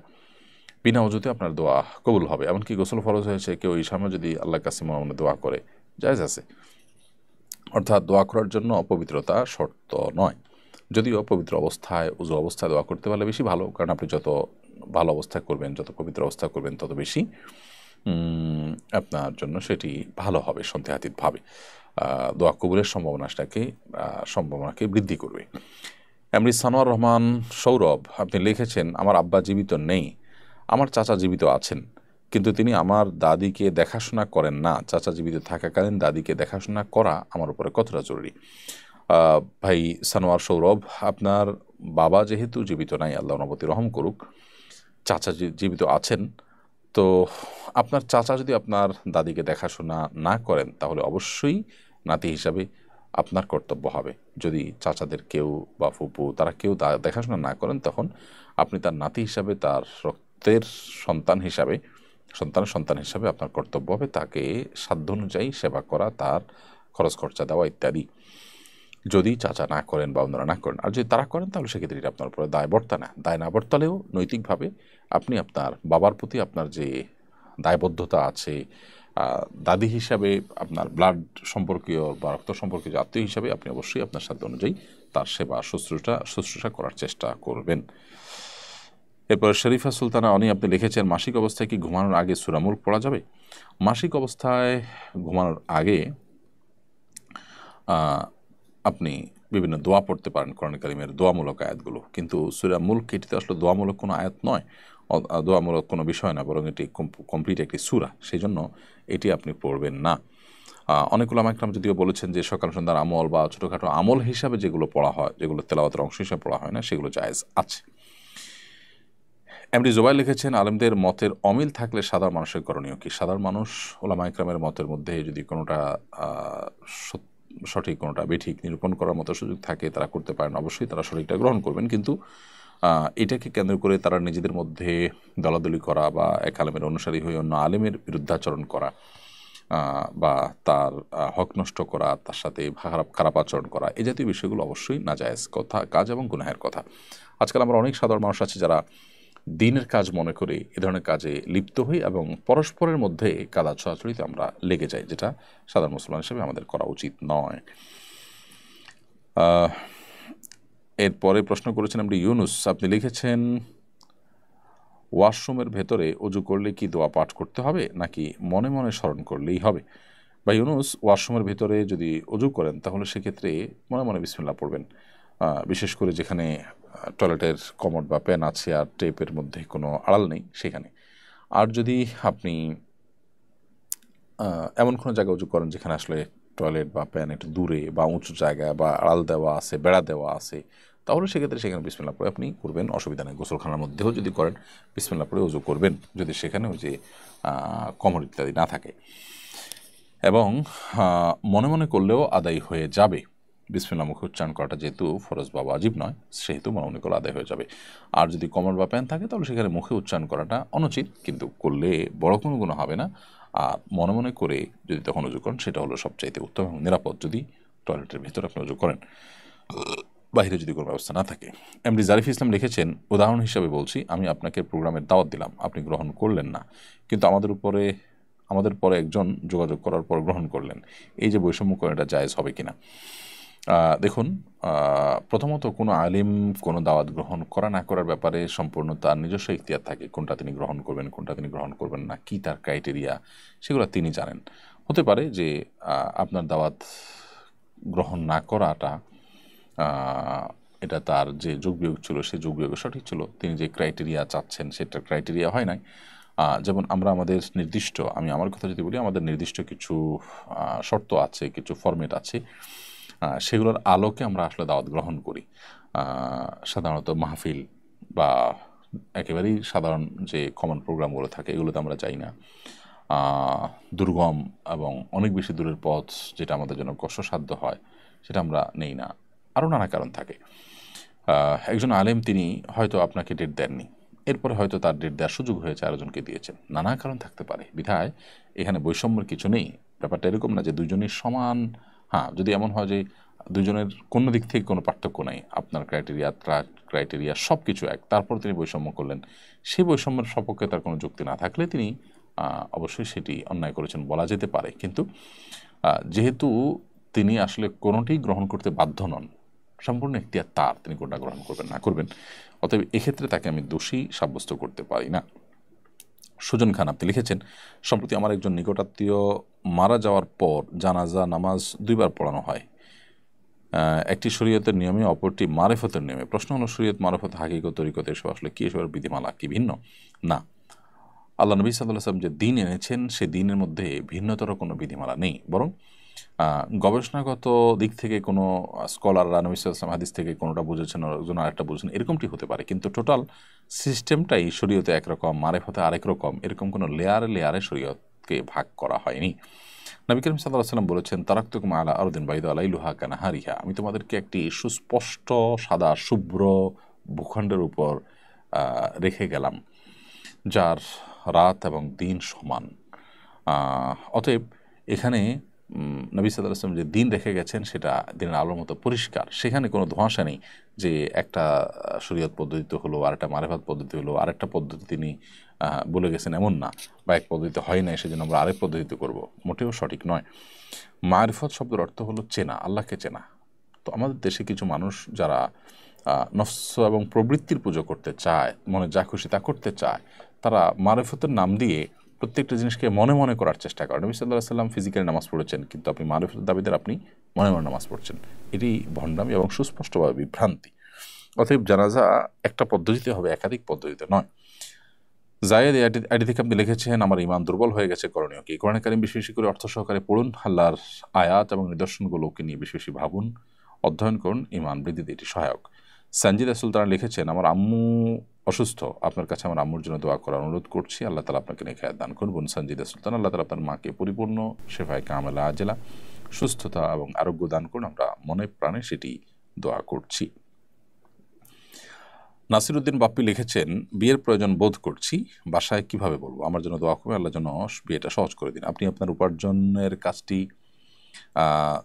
বিনা ওযুতে আপনার দোয়া কবুল হবে। এমনকি গোসল ফরজ হয়েছে, কেউ এই সময় যদি আল্লাহর কাছে মনে মনে দোয়া করে, জায়েজ আছে। অর্থাৎ দোয়া করার জন্য অপবিত্রতা শর্ত নয়। যদিও পবিত্র অবস্থায়, ওযু অবস্থায় দোয়া করতে পারলে বেশি ভালো, কারণ আপনি যত ভালো অবস্থায় করবেন, যত পবিত্র অবস্থা করবেন, তত বেশি আপনার জন্য সেটি ভালো হবে, সন্দেহাতীতভাবে দোয়া কবুলের সম্ভাবনাকে বৃদ্ধি করবে। এমনি সানোয়ার রহমান সৌরভ আপনি লিখেছেন, আমার আব্বা জীবিত নেই, আমার চাচা জীবিত আছেন, কিন্তু তিনি আমার দাদিকে দেখাশোনা করেন না। চাচা জীবিত থাকাকালীন দাদিকে দেখাশোনা করা আমার উপরে কতটা জরুরি? ভাই সানোয়ার সৌরভ, আপনার বাবা যেহেতু জীবিত নাই, আল্লাহ নবতি রহম করুক, চাচা জীবিত আছেন, তো আপনার চাচা যদি আপনার দাদিকে দেখাশোনা না করেন তাহলে অবশ্যই নাতি হিসাবে আপনার কর্তব্য হবে। যদি চাচাদের কেউ বা ফুপু তারা কেউ দেখাশোনা না করেন, তখন আপনি তার নাতি হিসাবে, তার রক্তের সন্তান হিসাবে আপনার কর্তব্য হবে তাকে সাধ্য অনুযায়ী সেবা করা, তার খরচ খরচা দেওয়া ইত্যাদি, যদি চাচা না করেন বা অন্যরা না করেন। আর যদি তারা করেন তাহলে সেক্ষেত্রে এটা আপনার উপরে দায় না বর্তালেও নৈতিকভাবে আপনি আপনার বাবার প্রতি আপনার যে দায়বদ্ধতা আছে, দাদি হিসাবে, আপনার ব্লাড সম্পর্কীয় বা রক্ত সম্পর্কীয় আত্মীয় হিসাবে আপনি অবশ্যই আপনার সাধ্য অনুযায়ী তার সেবা শুশ্রূষা করার চেষ্টা করবেন। এরপর শরীফা সুলতানা অনি আপনি লিখেছেন, মাসিক অবস্থায় কি ঘুমানোর আগে সূরা মুলক পড়া যাবে? মাসিক অবস্থায় ঘুমানোর আগে আপনি বিভিন্ন দোয়া পড়তে পারেন, কোরআন কারিমের দোয়ামূলক আয়াতগুলো, কিন্তু সূরা মুলক এটিতে আসলে দোয়ামূলক কোনো আয়াত নয়, দোয়ামূলক কোনো বিষয় না, বরং এটি কমপ্লিট একটি সূরা, সেই জন্য এটি আপনি পড়বেন না। অনেক উলামা ইকরাম যদিও বলেছেন যে সকাল সন্ধ্যার আমল বা ছোটোখাটো আমল হিসাবে যেগুলো পড়া হয়, যেগুলো তেলাওয়াতের অংশ হিসাবে পড়া হয় না, সেগুলো জায়েজ আছে। এমডি জোবাই লিখেছেন, আলেমদের মতের অমিল থাকলে সাধারণ মানুষের করণীয় কি? সাধারণ মানুষ উলামা ইকরামের মতের মধ্যে যদি কোনোটা সঠিক কোনোটা বেঠিক নিরূপণ করার মতো সুযোগ থাকে তারা করতে পারেন, অবশ্যই তারা সঠিকটা গ্রহণ করবেন, কিন্তু এটাকে কেন্দ্র করে তারা নিজেদের মধ্যে দলাদলি করা বা এক আলেমের অনুসারী হয়ে অন্য আলেমের বিরুদ্ধাচরণ করা বা তার হক নষ্ট করা, তার সাথে খারাপ আচরণ করা, এই জাতীয় বিষয়গুলো অবশ্যই নাজায়েজ কাজ এবং গুনাহের কথা। আজকাল আমরা অনেক সাধারণ মানুষ আছি যারা দিনের কাজ মনে করে এ ধরনের কাজে লিপ্ত হই এবং পরস্পরের মধ্যে কাদা ছোড়াছড়িতে আমরা লেগে যাই, যেটা সাধারণ মুসলমান হিসেবে আমাদের করা উচিত নয়। এরপরে প্রশ্ন করেছেন আপনি ইউনুস, আপনি লিখেছেন, ওয়াশরুমের ভেতরে অজু করলে কি দোয়া পাঠ করতে হবে নাকি মনে মনে স্মরণ করলেই হবে? বা ইউনুস, ওয়াশরুমের ভেতরে যদি অজু করেন তাহলে সেক্ষেত্রে মনে মনে বিসমিল্লাহ পড়বেন, বিশেষ করে যেখানে টয়লেটের কমোড বা প্যান আছে আর টেপের মধ্যে কোনো আড়াল নেই সেখানে। আর যদি আপনি এমন কোনো জায়গায় উজু করেন যেখানে আসলে টয়লেট বা প্যান একটু দূরে বা উঁচু জায়গায় বা আড়াল দেওয়া আছে, বেড়া দেওয়া আছে, তাহলে সেক্ষেত্রে সেখানে বিসমিল্লাহ পড়ে আপনি করবেন, অসুবিধা নেই। গোসলখানার মধ্যেও যদি করেন বিসমিল্লাহ পড়ে উজু করবেন, যদি সেখানে ওই যে কমোড ইত্যাদি না থাকে, এবং মনে মনে করলেও আদায় হয়ে যাবে। বিসমিল্লাহ মুখে উচ্চারণ করাটা যেহেতু ফরজ বা ওয়াজিব নয়, সেহেতু মনে মনে করলে আদায় হয়ে যাবে। আর যদি কমর বা প্যান থাকে তাহলে সেখানে মুখে উচ্চারণ করাটা অনুচিত, কিন্তু করলে বড় কোনো গুণ হবে না। আর মনে মনে করে যদি তখন উজু করেন সেটা হলো সবচাইতে উত্তম এবং নিরাপদ, যদি টয়লেটের ভিতরে আপনি উজু করেন, বাইরে যদি কোনো ব্যবস্থা না থাকে। এমডি জারিফ ইসলাম লিখেছেন, উদাহরণ হিসাবে বলছি, আমি আপনাকে প্রোগ্রামের দাওয়াত দিলাম, আপনি গ্রহণ করলেন না, কিন্তু আমাদের পরে একজন যোগাযোগ করার পর গ্রহণ করলেন, এই যে বৈষম্য করেন এটা জায়েজ হবে কিনা? দেখুন, প্রথমত কোনো আলিম কোনো দাওয়াত গ্রহণ করা না করার ব্যাপারে সম্পূর্ণ তার নিজস্ব ইখতিয়ার থাকে, কোনটা তিনি গ্রহণ করবেন কোনটা তিনি গ্রহণ করবেন না, কি তার ক্রাইটেরিয়া সেগুলো তিনি জানেন। হতে পারে যে আপনার দাওয়াত গ্রহণ না করাটা এটা তার যে যোগবিয়োগ ছিল সেই যোগবিয়োগ সঠিক ছিল, তিনি যে ক্রাইটেরিয়া চাচ্ছেন সেটার ক্রাইটেরিয়া হয় নাই। যেমন আমরা আমাদের নির্দিষ্ট, আমি আমার কথা যদি বলি, আমাদের নির্দিষ্ট কিছু শর্ত আছে, কিছু ফরম্যাট আছে, সেগুলোর আলোকে আমরা আসলে দাওয়াত গ্রহণ করি। সাধারণত মাহফিল বা একেবারেই সাধারণ যে কমন প্রোগ্রামগুলো থাকে এগুলোতে আমরা যাই না। দুর্গম এবং অনেক বেশি দূরের পথ যেটা আমাদের জন্য কষ্টসাধ্য হয় সেটা আমরা নেই না, আরও নানা কারণ থাকে। একজন আলেম তিনি হয়তো আপনাকে ডেট দেননি, এরপরে হয়তো তার ডেট দেওয়ার সুযোগ হয়েছে আরেকজনকে দিয়েছেন, নানা কারণ থাকতে পারে, বিধায় এখানে বৈষম্যের কিছু নেই। ব্যাপারটা এরকম না যে দুজনই সমান। হ্যাঁ, যদি এমন হয় যে দুজনের কোনো দিক থেকে কোনো পার্থক্য নেই, আপনার ক্রাইটেরিয়া সব কিছু এক, তারপর তিনি বৈষম্য করলেন, সেই বৈষম্যের সপক্ষে তার কোনো যুক্তি না থাকলে তিনি অবশ্যই সেটি অন্যায় করেছেন বলা যেতে পারে। কিন্তু যেহেতু তিনি আসলে কোনোটি গ্রহণ করতে বাধ্য নন, সম্পূর্ণ এখতিয়ার তার, তিনি কোনটা গ্রহণ করবেন না করবেন, অতএব এক্ষেত্রে তাকে আমি দোষী সাব্যস্ত করতে পারি না। সুজন খান আপনি লিখেছেন, সম্প্রতি আমার একজন নিকটাত্মীয় মারা যাওয়ার পর জানাজা নামাজ 2 বার পড়ানো হয়, একটি শরীয়তের নিয়মে অপরটি মারেফতের নিয়মে। প্রশ্ন হলো, শরীয়ত, মারেফত, হাকিকত, তরিকত এসব আসলে কি, এসবের বিধিমালা কি ভিন্ন? না, আল্লাহ নবী সাল্লাল্লাহু আলাইহি ওয়াসাল্লাম যে দিন এনেছেন সে দিনের মধ্যে ভিন্নতর কোনো বিধিমালা নেই, বরং গবেষণাগত দিক থেকে কোনো স্কলাররা নবী সাল্লাল্লাহু আলাইহি ওয়াসাল্লাম হাদিস থেকে কোনোটা বুঝেছেন, একজন আরেকটা বুঝেছেন, এরকমটি হতে পারে, কিন্তু টোটাল সিস্টেমটাই শরীয়তে একরকম, মারেফতে আরেক রকম, এরকম কোনো লেয়ারে শরীয়তকে ভাগ করা হয়নি। নবী করিম সাল্লাল্লাহু আলাইহি ওয়াসাল্লাম বলেছেন, তারাকতুকুম আলা আরদিন বাইদা লাইলুহা কানাহারিহা, আমি তোমাদেরকে একটি সুস্পষ্ট সাদা শুভ্র ভূখণ্ডের উপর রেখে গেলাম যার রাত এবং দিন সমান। অতএব এখানে নবী সাল্লাল্লাহু আলাইহি ওয়াসাল্লাম যে দিন রেখে গেছেন সেটা দিনের আলোর মতো পরিষ্কার, সেখানে কোনো ধোঁয়াশা নেই যে একটা শরীয়ত পদ্ধতি হলো, আরেকটা মারেফাত পদ্ধতি হলো, আরেকটা পদ্ধতি তিনি বলে গেছেন এমন না, বা এক পদ্ধতিতে হয় না সেজন্য আমরা আরেক পদ্ধতিতে করব, মোটেও সঠিক নয়। মারিফত শব্দের অর্থ হলো চেনা, আল্লাহকে চেনা। তো আমাদের দেশে কিছু মানুষ যারা নফস এবং প্রবৃত্তির পুজো করতে চায়, মনে যা খুশি তা করতে চায়, তারা মারিফতের নাম দিয়ে প্রত্যেকটা জিনিসকে মনে মনে করার চেষ্টা করেন। নবী সাল্লাল্লাহু আলাইহি ওয়াসাল্লাম ফিজিক্যালি নামাজ পড়েছেন, কিন্তু আপনি মারিফতের দাবিদার, আপনি মনে মনে নামাজ পড়ছেন। এটি ভণ্ডামি এবং সুস্পষ্টভাবে বিভ্রান্তি। অতএব জানাজা একটা পদ্ধতিতে হবে, একাধিক পদ্ধতিতে নয়। জায়েদ আইডি থেকে আপনি লিখেছেন, আমার ইমান দুর্বল হয়ে গেছে, করণীয় কি? কোরআনে কারীম বেশি বেশি করে অর্থ সহকারে পড়ুন, আল্লাহর আয়াত এবং নিদর্শনগুলোকে নিয়ে বেশি বেশি ভাবুন, অধ্যয়ন করুন, ইমান বৃদ্ধিতে এটি সহায়ক। সঞ্জিদা সুলতানা লিখেছেন, আমার আম্মু অসুস্থ, আপনার কাছে আমার আম্মুর জন্য দোয়া করার অনুরোধ করছি, আল্লাহ তালা আপনাকে নেখায়াত দান করুন। সঞ্জিদা সুলতান, আল্লাহ তালা আপনার মাকে পরিপূর্ণ শেফায়ে কামেলা আজেলা সুস্থতা এবং আরোগ্য দান করুন, আমরা মনে প্রাণে সেটি দোয়া করছি। নাসিরউদ্দিন বাপ্পি লিখেছেন, বিয়ের প্রয়োজন বোধ করছি, বাসায় কিভাবে বলবো? আমার জন্য দোয়া করবেন, আল্লাহ যেন বিয়েটা সহজ করে দিন। আপনি আপনার উপার্জনের কাজটি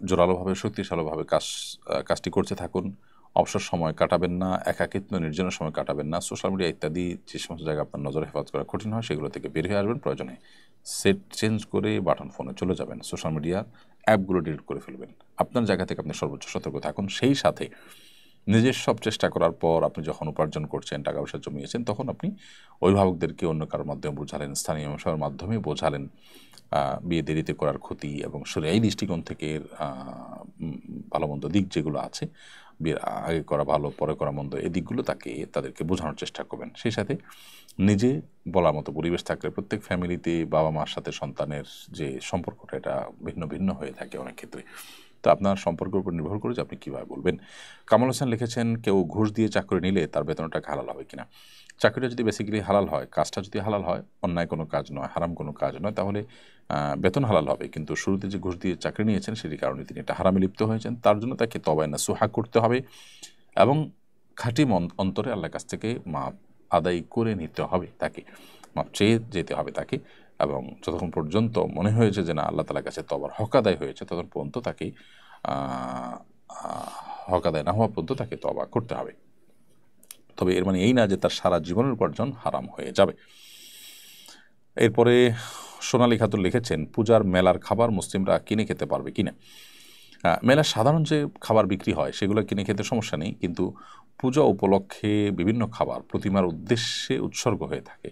জোরালোভাবে, শক্তিশালীভাবে কাজটি করতে থাকুন। অবসর সময় কাটাবেন না, একাকিত্ব নির্জনের সময় কাটাবেন না। সোশ্যাল মিডিয়া ইত্যাদি যে সমস্ত জায়গায় আপনার নজর হেফাজত করা কঠিন হয়, সেগুলো থেকে বের হয়ে আসবেন। প্রয়োজনে সেট চেঞ্জ করে বাটন ফোনে চলে যাবেন, সোশ্যাল মিডিয়ার অ্যাপগুলো ডিলিট করে ফেলবেন। আপনার জায়গা থেকে আপনি সর্বোচ্চ সতর্ক থাকুন। সেই সাথে নিজের সব চেষ্টা করার পর আপনি যখন উপার্জন করছেন, টাকা পয়সা জমিয়েছেন, তখন আপনি অভিভাবকদেরকে অন্য কারোর মাধ্যমে বোঝালেন, স্থানীয় সবার মাধ্যমে বোঝালেন বিয়ে দেরিতে করার ক্ষতি এবং শরীয়ী দৃষ্টিকোণ থেকে ভালো মন্দ দিক যেগুলো আছে, বিয়ের আগে করা ভালো, পরে করা মন্দ, এই দিকগুলো তাদেরকে বোঝানোর চেষ্টা করবেন। সেই সাথে নিজে বলার মতো পরিবেশ থাকলে, প্রত্যেক ফ্যামিলিতে বাবা মার সাথে সন্তানের যে সম্পর্কটা, এটা ভিন্ন ভিন্ন হয়ে থাকে অনেক ক্ষেত্রে। তো আপনার সম্পর্কের উপর নির্ভর করে যে আপনি কীভাবে বলবেন। কামাল হোসেন লিখেছেন, কেউ ঘুষ দিয়ে চাকরি নিলে তার বেতনটা হালাল হবে কিনা? চাকরিটা যদি বেসিক্যালি হালাল হয়, কাজটা যদি হালাল হয়, অন্যায় কোনো কাজ নয়, হারাম কোনো কাজ নয়, তাহলে বেতন হালাল হবে। কিন্তু শুরুতে যে ঘুষ দিয়ে চাকরি নিয়েছেন, সেটির কারণে তিনি এটা হারামে লিপ্ত হয়েছেন। তার জন্য তাকে তওবায়ে নাসুহা করতে হবে এবং খাঁটি অন্তরে আল্লাহর কাছ থেকে মাপ আদায় করে নিতে হবে, তাকে মাপ চেয়ে যেতে হবে তাকে। এবং যতক্ষণ পর্যন্ত মনে হয়েছে যে না, আল্লাহ তাআলার কাছে তওবার হক আদায় হয়েছে, ততক্ষণ পর্যন্ত তাকে হক আদায় না হওয়া পর্যন্ত তাকে তওবা করতে হবে। তবে এর মানে এই না যে তার সারা জীবনের উপার্জন হারাম হয়ে যাবে। এরপরে সোনালী খাতুন লিখেছেন, পূজার মেলার খাবার মুসলিমরা কিনে খেতে পারবে কিনা? মেলার সাধারণ যে খাবার বিক্রি হয় সেগুলো কিনে খেতে সমস্যা নেই, কিন্তু পূজা উপলক্ষে বিভিন্ন খাবার প্রতিমার উদ্দেশ্যে উৎসর্গ হয়ে থাকে,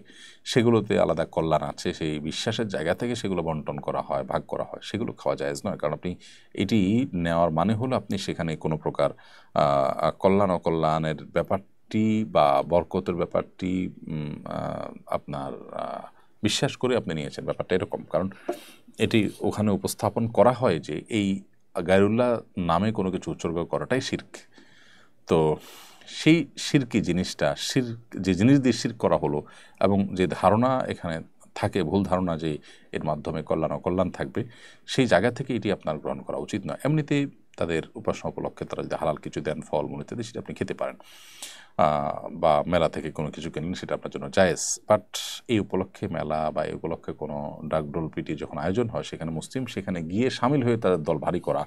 সেগুলোতে আলাদা কল্যাণ আছে। সেই বিশ্বাসের জায়গা থেকে সেগুলো বন্টন করা হয়, ভাগ করা হয়, সেগুলো খাওয়া জায়েজ নয়। কারণ আপনি এটি নেওয়ার মানে হলো আপনি সেখানে কোনো প্রকার কল্যাণ অকল্যাণের ব্যাপারটি বা বরকতের ব্যাপারটি আপনার বিশ্বাস করে আপনি নিয়েছেন, ব্যাপারটা এরকম। কারণ এটি ওখানে উপস্থাপন করা হয় যে এই গায়রুল্লাহ নামে কোনো কিছু উৎসর্গ করাটাই শিরক। তো সেই শিরকি জিনিসটা, যে জিনিস দিয়ে শিরক করা হলো এবং যে ধারণা এখানে থাকে, ভুল ধারণা যে এর মাধ্যমে কল্যাণ অকল্যাণ থাকবে, সেই জায়গা থেকে এটি আপনার গ্রহণ করা উচিত নয়। এমনিতেই তাদের উপাসনা উপলক্ষে তারা যদি হালাল কিছু দেন, ফল মূল ইত্যাদি, সেটা আপনি খেতে পারেন, বা মেলা থেকে কোনো কিছু কিনলেন, সেটা আপনার জন্য জায়েজ। বাট এই উপলক্ষে মেলা বা এই উপলক্ষে কোনো ডাকডোল পিটি যখন আয়োজন হয়, সেখানে মুসলিম সেখানে গিয়ে সামিল হয়ে তাদের দল ভারী করা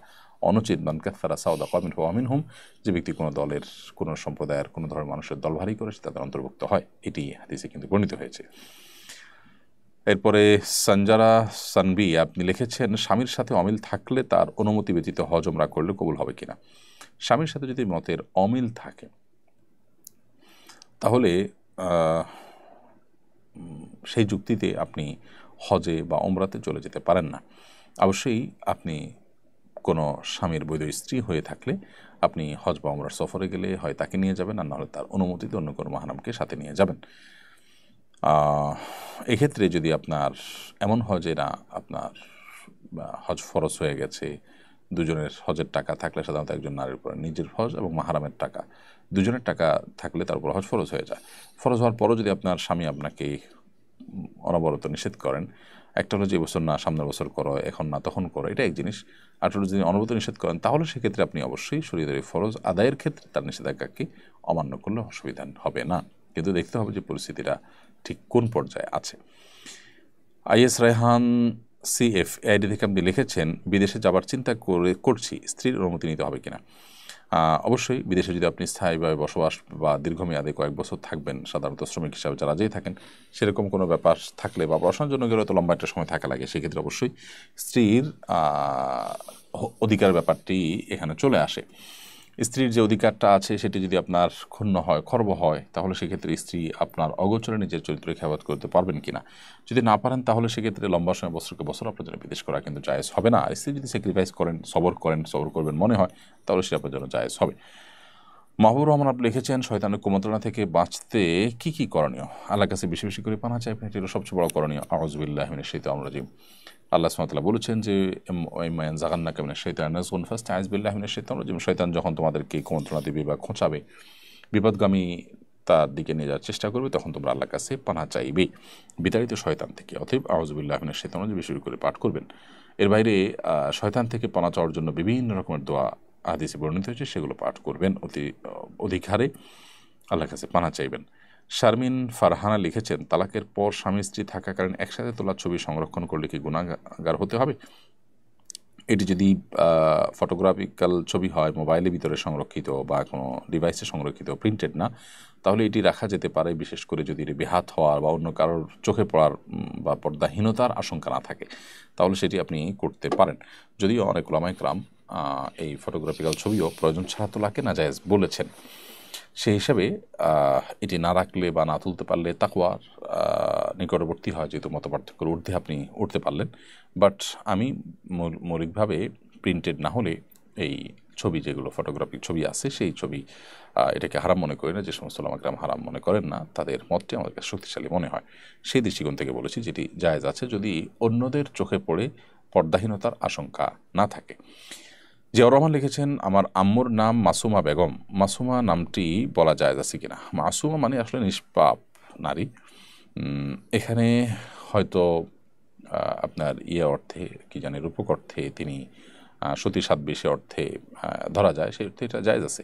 অনুচিত। মান কাসসারা সাওদা কওমিন ফাহুয়া মিনহুম, যে ব্যক্তি কোনো দলের, কোনো সম্প্রদায়ের, কোনো ধরনের মানুষের দল ভারী করে, সে তাদের অন্তর্ভুক্ত হয়। এটি হাদিসে কিন্তু বর্ণিত হয়েছে। এরপরে সঞ্জারা সানবি আপনি লিখেছেন, স্বামীর সাথে অমিল থাকলে তার অনুমতি ব্যতীত হজ ওমরা করলে কবুল হবে কিনা? স্বামীর সাথে যদি মতের অমিল থাকে, তাহলে সেই যুক্তিতে আপনি হজে বা ওমরাতে চলে যেতে পারেন না। অবশ্যই আপনি কোনো স্বামীর বৈধ স্ত্রী হয়ে থাকলে আপনি হজ বা ওমরার সফরে গেলে হয় তাকে নিয়ে যাবেন, আর নাহলে তার অনুমতিতে অন্য কোনো মাহরামকে সাথে নিয়ে যাবেন। এক্ষেত্রে যদি আপনার এমন হয় যে না, আপনার হজ ফরজ হয়ে গেছে, দুজনের হজের টাকা থাকলে সাধারণত একজন নারীর উপর নিজের হজ এবং মাহরামের টাকা, দুজনের টাকা থাকলে তার উপর হজ ফরজ হয়ে যায়। ফরজ হওয়ার পরও যদি আপনার স্বামী আপনাকে অনবরত নিষেধ করেন, একটা হলো যে বছর না, সামনের বছর করো, এখন না তখন করো, এটা এক জিনিস। আর যদি অনবরত নিষেধ করেন, তাহলে সেক্ষেত্রে আপনি অবশ্যই শরীয়তের ফরজ আদায়ের ক্ষেত্রে তার নিষেধাজ্ঞাকে অমান্য করলে অসুবিধা হবে না। কিন্তু দেখতে হবে যে পরিস্থিতিটা ঠিক কোন পর্যায়ে আছে। আইএস রায়হান CF আইডি থেকে আপনি লিখেছেন, বিদেশে যাবার চিন্তা করছি, স্ত্রীর অনুমতি নিতে হবে কিনা? অবশ্যই বিদেশে যদি আপনি স্থায়ীভাবে বসবাস বা দীর্ঘমেয়াদে কয়েক বছর থাকবেন, সাধারণত শ্রমিক হিসাবে যারা যেই থাকেন, সেরকম কোনো ব্যাপার থাকলে বা পড়াশোনার জন্য গেলে তো লম্বা একটা সময় থাকা লাগে, সেক্ষেত্রে অবশ্যই স্ত্রীর অধিকার ব্যাপারটি এখানে চলে আসে। স্ত্রীর যে অধিকারটা আছে সেটি যদি আপনার ক্ষুণ্ণ হয়, খর্ব হয়, তাহলে সেক্ষেত্রে স্ত্রী আপনার অগোচরে নিজের চরিত্র খেয়াবাদ করতে পারবেন কিনা। যদি না পারেন তাহলে সেক্ষেত্রে লম্বা সময় বছরকে বছর আপনার জন্য বিদেশ করা কিন্তু জায়েজ হবে না। আর স্ত্রী যদি স্যাক্রিফাইস করেন, সবর করবেন মনে হয়, তাহলে সেটা আপনার জন্য জায়েজ হবে। মাহবুব রহমান আপনি লিখেছেন, শয়তানের কুমন্ত্রণা থেকে বাঁচতে কি কি করণীয়? আল্লাহর কাছে বেশি বেশি করে পানা চাইবেন, এটি হলো সবচেয়ে বড় করণীয়। আউযুবিল্লাহি মিনাশ শাইতানির রাজিম। আল্লাহ সুবহানাহু ওয়া তাআলা বলেছেন যে ইম্মা যাগান্নাকা মিনাশ শাইতানির নাজগুন ফাস্তাইজ বিল্লাহি মিনাশ শাইতানির রাজিম। শয়তান যখন তোমাদেরকে কুমন্ত্রণা দিবে বা খোঁচাবে, বিপদগামী তার দিকে নিয়ে যাওয়ার চেষ্টা করবে, তখন তোমরা আল্লাহর কাছে পানা চাইবে বিতাড়িত শয়তান থেকে। অতএব আউযুবিল্লাহি মিনাশ শাইতানির রাজিম বেশি করে পাঠ করবেন। এর বাইরে শয়তান থেকে পানা চাওয়ার জন্য বিভিন্ন রকমের দোয়া হাদিসে বর্ণিত হয়েছে, সেগুলো পাঠ করবেন অধিক হারে, আল্লাহর কাছে পানা চাইবেন। শারমিন ফারহানা লিখেছেন, তালাকের পর স্বামী স্ত্রী থাকাকালীন একসাথে তোলা ছবি সংরক্ষণ করলে কি গুনাহগার হতে হবে? এটি যদি ফটোগ্রাফিক্যাল ছবি হয়, মোবাইলের ভিতরে সংরক্ষিত বা কোনো ডিভাইসে সংরক্ষিত, প্রিন্টেড না, তাহলে এটি রাখা যেতে পারে, বিশেষ করে যদি এটি বেহাত হওয়ার বা অন্য কারোর চোখে পড়ার বা পর্দাহীনতার আশঙ্কা না থাকে, তাহলে সেটি আপনি করতে পারেন। যদিও অনেক উলামায়ে কেরাম এই ফটোগ্রাফিক্যাল ছবিও প্রয়োজন ছাড়া তোলাকে নাজায়েজ বলেছেন। সেই হিসাবে এটি না রাখলে বা না তুলতে পারলে তাকওয়ার নিকটবর্তী হয়, যেহেতু মতপার্থক্যের ঊর্ধ্বে আপনি উঠতে পারলেন। বাট আমি মৌলিকভাবে প্রিন্টেড না হলে এই ছবি, যেগুলো ফটোগ্রাফিক ছবি আছে, সেই ছবি এটাকে হারাম মনে করি না। যে সমস্ত উলামায়ে কেরাম হারাম মনে করেন না, তাদের মতটি আমার কাছে শক্তিশালী মনে হয়। সেই দৃষ্টিকোণ থেকে বলেছি যেটি জায়েজ আছে, যদি অন্যদের চোখে পড়ে পর্দাহীনতার আশঙ্কা না থাকে। জিয়াউর রহমান লিখেছেন, আমার আম্মুর নাম মাসুমা বেগম, মাসুমা নামটি বলা জায়েজ আছে কিনা? মাসুমা মানে আসলে নিষ্পাপ নারী। এখানে হয়তো আপনার অর্থে কি জানি, রূপক অর্থে তিনি সতী সাধ্বী অর্থে ধরা যায়, সেই অর্থে এটা জায়েজ আছে।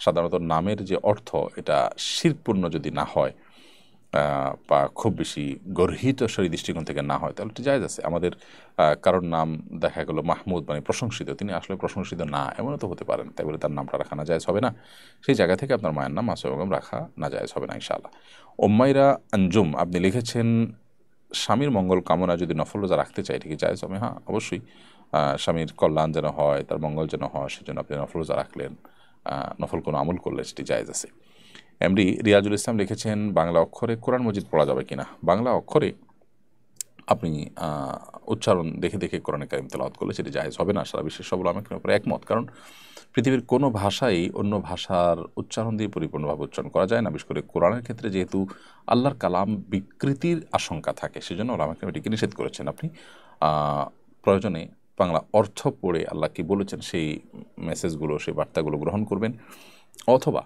সাধারণত নামের যে অর্থ, এটা শিরকপূর্ণ যদি না হয় বা খুব বেশি গর্হিত সেই দৃষ্টিকোণ থেকে না হয়, তাহলে এটা জায়েজ আছে। আমাদের কারোর নাম দেখা গেল মাহমুদ মানে প্রশংসিত, তিনি আসলে প্রশংসিত না, এমনও তো হতে পারেন, তাই বলে তার নামটা রাখা না জায়েজ হবে না। সেই জায়গা থেকে আপনার মায়ের নাম মাসুমা বেগম রাখা না জায়েজ হবে না ইনশাআল্লাহ। উম্মাইরা আঞ্জুম আপনি লিখেছেন, স্বামীর মঙ্গল কামনা যদি নফল রোজা রাখতে চাই, ঠিক জায়েজ হবে? হ্যাঁ, অবশ্যই। স্বামীর কল্যাণ যেন হয়, তার মঙ্গল যেন হয়, সেজন্য আপনি নফল রোজা রাখলেন, নফল কোনো আমল করলে সেটি জায়েজ আছে। এমডি রিয়াজুল ইসলাম লিখেছেন, বাংলা অক্ষরে কোরআন মজিদ পড়া যাবে কিনা? বাংলা অক্ষরে আপনি উচ্চারণ দেখে দেখে কোরআনে কারিম তেলাওয়াত করলে সেটি জায়েজ হবে না। সারা বিশ্বের সব উলামায়ে উপরে একমত। কারণ পৃথিবীর কোনো ভাষাই অন্য ভাষার উচ্চারণ দিয়ে পরিপূর্ণভাবে উচ্চারণ করা যায় না। বিশেষ করে কোরআনের ক্ষেত্রে যেহেতু আল্লাহর কালাম বিকৃতির আশঙ্কা থাকে, সেজন্য উলামায়ে এটিকে নিষেধ করেছেন। আপনি প্রয়োজনে বাংলা অর্থ পড়ে আল্লাহ কি বলেছেন সেই মেসেজগুলো, সেই বার্তাগুলো গ্রহণ করবেন, অথবা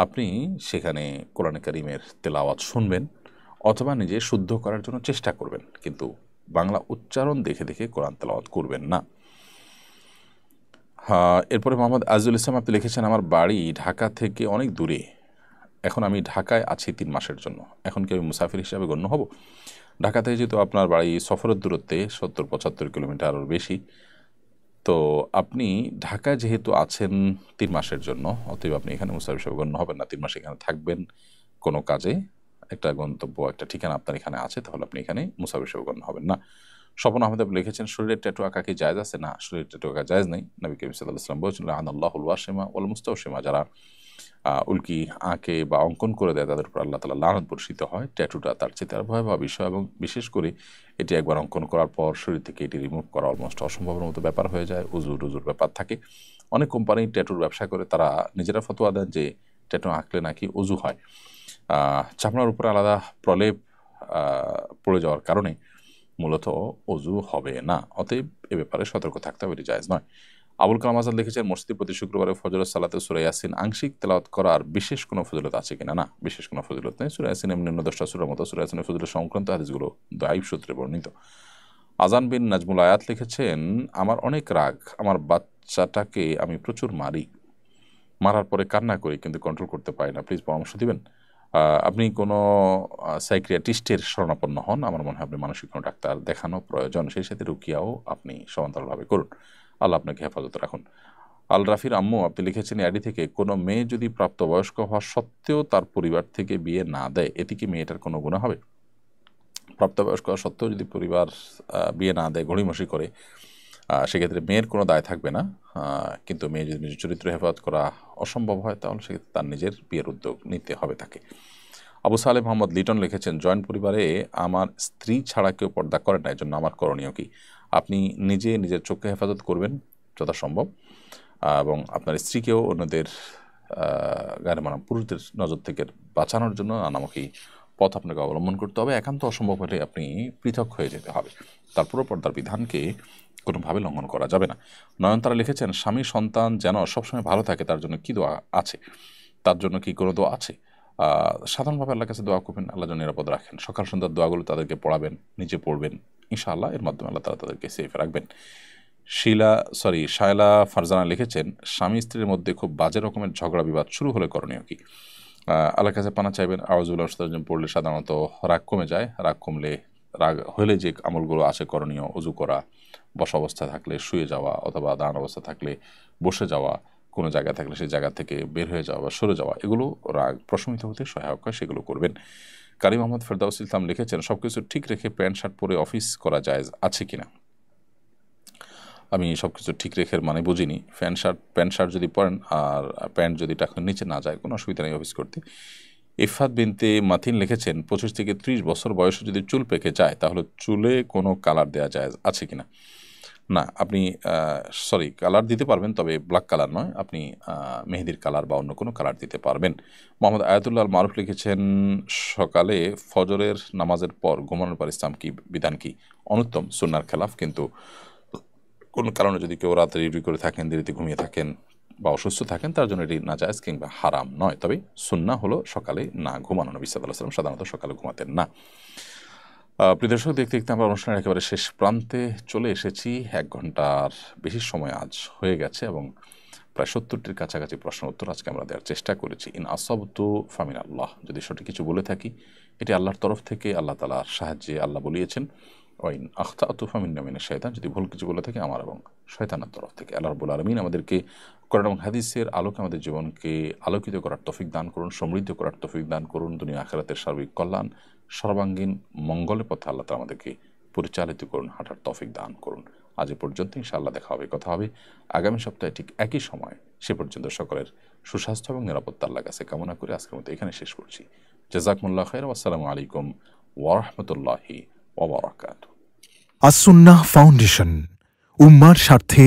আপনি সেখানে কোরআনে কারিমের তেলাওয়াত শুনবেন, অথবা নিজে শুদ্ধ করার জন্য চেষ্টা করবেন, কিন্তু বাংলা উচ্চারণ দেখে দেখে কোরআন তেলাওয়াত করবেন না। এরপরে মোহাম্মদ আজিজুল ইসলাম আপনি লিখেছেন, আমার বাড়ি ঢাকা থেকে অনেক দূরে, এখন আমি ঢাকায় আছি 3 মাসের জন্য, এখন কি আমি মুসাফির হিসাবে গণ্য হব? ঢাকা থেকে যেহেতু আপনার বাড়ি সফরের দূরত্বে 70-75 কিলোমিটারের বেশি, তো আপনি ঢাকায় যেহেতু আছেন 3 মাসের জন্য, অতএব আপনি এখানে মুসাফির হিসাবে গণ্য হবেন না। 3 মাস এখানে থাকবেন কোনো কাজে, একটা গন্তব্য, একটা ঠিকানা আপনার এখানে আছে, তাহলে আপনি এখানে মুসাফির হিসাবে গণ্য হবেন না। স্বপন আহমেদ আপনি লিখেছেন, শরীরের ট্যাটু আঁকা কি জায়েজ আছে? না, শরীরের ট্যাটু আঁকা জায়েজ নেই। নবী করিম সাল্লাল্লাহু আলাইহি ওয়াসাল্লাম বলেছেন, লাআনাল্লাহুল ওয়াশিমা ওয়াল মুস্তাওশিমা, যারা উল্কি আঁকে বা অঙ্কন করে দেয়, তাদের উপর আল্লাহ তাআলা লানত বর্ষিত হয়। ট্যাটুটা তার চেয়ে আর ভয়াবহ বিষয়, এবং বিশেষ করে এটি একবার অঙ্কন করার পর শরীর থেকে এটি রিমুভ করা অলমোস্ট অসম্ভবের মতো ব্যাপার হয়ে যায়। উজুর ব্যাপার থাকে। অনেক কোম্পানি ট্যাটুর ব্যবসা করে, তারা নিজেরা ফতোয়া দেন যে ট্যাটু আঁকলে নাকি উজু হয়। চামড়ার উপরে আলাদা প্রলেপ পড়ে যাওয়ার কারণে মূলত অজু হবে না। অতএব এ ব্যাপারে সতর্ক থাকতে হবে, এটি জায়েজ নয়। আবুল কালাম আজাদ লিখেছেন, মসজিদে প্রতি শুক্রবারে ফজরের সালাতে সূরা ইয়াসিন আংশিক তেলাওয়াত করার বিশেষ কোনো ফজিলত আছে কিনা? না, বিশেষ কোনো ফজিলত নেই। সূরা ইয়াসিন এমনি অন্য 10টা সূরার মতো, সূরা ইয়াসিনের ফজিলত সংক্রান্ত হাদিসগুলো দাঈফ সূত্রে বর্ণিত। আজান বিন নাজমুল আয়াত লিখেছেন, আমার অনেক রাগ, আমার বাচ্চাটাকে আমি প্রচুর মারি, মারার পরে কান্না করি, কিন্তু কন্ট্রোল করতে পারি না, প্লিজ পরামর্শ দিবেন। আপনি কোনো সাইকিয়াট্রিস্টের শরণাপন্ন হন, আমার মনে হয় আপনি মানসিক কোনো ডাক্তার দেখানো প্রয়োজন, সেই সাথে রুকিয়াও আপনি সমান্তরালভাবে করুন। আল্লাহ আপনাকে হেফাজত রাখুন। আল রাফির আম্মু আপনি লিখেছেন অ্যাডি থেকে, কোনো মেয়ে যদি প্রাপ্তবয়স্ক হওয়া সত্ত্বেও তার পরিবার থেকে বিয়ে না দেয়, এতে কি মেয়েটার কোনো গুনাহ হবে? প্রাপ্তবয়স্ক হওয়া সত্ত্বেও যদি পরিবার বিয়ে না দেয়, গড়িমসি করে, সেক্ষেত্রে মেয়ের কোনো দায় থাকবে না। কিন্তু মেয়ে যদি নিজের চরিত্র হেফাজত করা অসম্ভব হয়, তাহলে সেক্ষেত্রে তার নিজের বিয়ের উদ্যোগ নিতে হবে তাকে। আবু সালেহ মোহাম্মদ লিটন লিখেছেন, জয়েন্ট পরিবারে আমার স্ত্রী ছাড়া কেউ পর্দা করে না, এর জন্য আমার করণীয় কি? আপনি নিজে নিজের চোখকে হেফাজত করবেন যথাসম্ভব, এবং আপনার স্ত্রীকেও অন্যদের গায়ে মানা পুরুষদের নজর থেকে বাঁচানোর জন্য নানামুখী পথ আপনাকে অবলম্বন করতে হবে। একান্ত অসম্ভব হলে আপনি পৃথক হয়ে যেতে হবে। তারপরও পর্দার বিধানকে কোনোভাবে লঙ্ঘন করা যাবে না। নয়নতারা লিখেছেন, স্বামী সন্তান যেন সবসময় ভালো থাকে, তার জন্য কি দোয়া আছে? তার জন্য কি কোনো দোয়া আছে? সাধারণভাবে আল্লাহর কাছে দোয়া করবেন, আল্লাহ যেন নিরাপদ রাখেন। সকাল সন্ধ্যার দোয়াগুলো তাদেরকে পড়াবেন, নিজে পড়বেন, ইনশাআল্লাহ এর মাধ্যমে আল্লাহ তাআলা তাদেরকে সেফ রাখবেন। শায়লা ফারজানা লিখেছেন, স্বামী স্ত্রীর মধ্যে খুব বাজে রকমের ঝগড়া বিবাদ শুরু হলে করণীয় কি? আল্লাহর কাছে পানা চাইবেন। আউযুবিল্লাহি মিনাশ শাইতানির রাজিম পড়লে সাধারণত রাগ কমে যায়। রাগ হলে যে আমলগুলো আছে করণীয়, ওযু করা, বসা অবস্থায় থাকলে শুয়ে যাওয়া, অথবা দাঁড়ানো অবস্থা থাকলে বসে যাওয়া, কোনো জায়গায় থাকলে সেই জায়গা থেকে বের হয়ে যাওয়া বা সরে যাওয়া, এগুলো রাগ প্রশমিত হতে সহায়ক হয়, সেগুলো করবেন। কারি মোহাম্মদ ফেরদাউস ইসলাম লিখেছেন, সব কিছু ঠিক রেখে প্যান্ট শার্ট পরে অফিস করা জায়েজ আছে কিনা? আমি সব কিছু ঠিক রেখে মানে বুঝিনি। প্যান্ট শার্ট যদি পরেন আর প্যান্ট যদি টাকার নিচে না যায়, কোনো অসুবিধা নেই অফিস করতে। ইফাত বিনতে মাথিন লিখেছেন, 25 থেকে 30 বছর বয়সে যদি চুল পেকে যায়, তাহলে চুলে কোনো কালার দেওয়া যায় আছে কিনা? না, আপনি কালার দিতে পারবেন, তবে ব্ল্যাক কালার নয়। আপনি মেহেদির কালার বা অন্য কোনো কালার দিতে পারবেন। মোহাম্মদ আয়াতুল্লাহ আল মারুফ লিখেছেন, সকালে ফজরের নামাজের পর ঘুমানোর পর ইসলাম কি বিধান কি? অনুত্তম, সুন্নার খেলাফ। কিন্তু কোনো কারণে যদি কেউ রাতে ডিউটি করে থাকেন, দেরিতে ঘুমিয়ে থাকেন বা অসুস্থ থাকেন, তার জন্য এটি নাজায়েজ কিংবা হারাম নয়। তবে সুন্নাহ হলো সকালে না ঘুমানো। নবী সাল্লাল্লাহু আলাইহি ওয়াসাল্লাম সাধারণত সকালে ঘুমাতেন না। প্রিয় দর্শক, দেখতে দেখতে আমরা অনুষ্ঠানের একেবারে শেষ প্রান্তে চলে এসেছি। 1 ঘন্টার বেশি সময় আজ হয়ে গেছে এবং প্রায় 70টির কাছাকাছি প্রশ্ন উত্তর আজকে আমরা দেওয়ার চেষ্টা করেছি। ইন আসাবতু ফামিন আল্লাহ, যদি সঠিক কিছু বলে থাকি এটি আল্লাহর তরফ থেকে, আল্লাহ তাআলার সাহায্যে আল্লাহ বলিয়েছেন। ওয়াইন আখতাতু ফামিন্না মিনাশ শাইতান, যদি ভুল কিছু বলে থাকি আমার এবং শয়তানের তরফ থেকে। আল্লাহ রাব্বুল আলামিন আমাদেরকে কোরআন এবং হাদিসের আলোকে আমাদের জীবনকে আলোকিত করার তৌফিক দান করুন, সমৃদ্ধ করার তৌফিক দান করুন। দুনিয়া আখিরাতের সার্বিক কল্যাণ, সর্বাঙ্গীন মঙ্গলের পথে আল্লাহ তাআলা আমাদেরকে পরিচালিত করুন, হাঁটার তৌফিক দান করুন। আজ এ পর্যন্ত, ইনশাআল্লাহ দেখা হবে, কথা হবে আগামী সপ্তাহে ঠিক একই সময়। সে পর্যন্ত সকলের সুস্বাস্থ্য এবং নিরাপত্তা আল্লাহর কাছে কামনা করে আজকের মতো এখানে শেষ করছি। জাযাকুমুল্লাহু খাইরান, আসসালামু আলাইকুম ওয়া রাহমাতুল্লাহি ওয়া বারাকাতুহু। আসুন্নাহ ফাউন্ডেশন, উম্মার স্বার্থে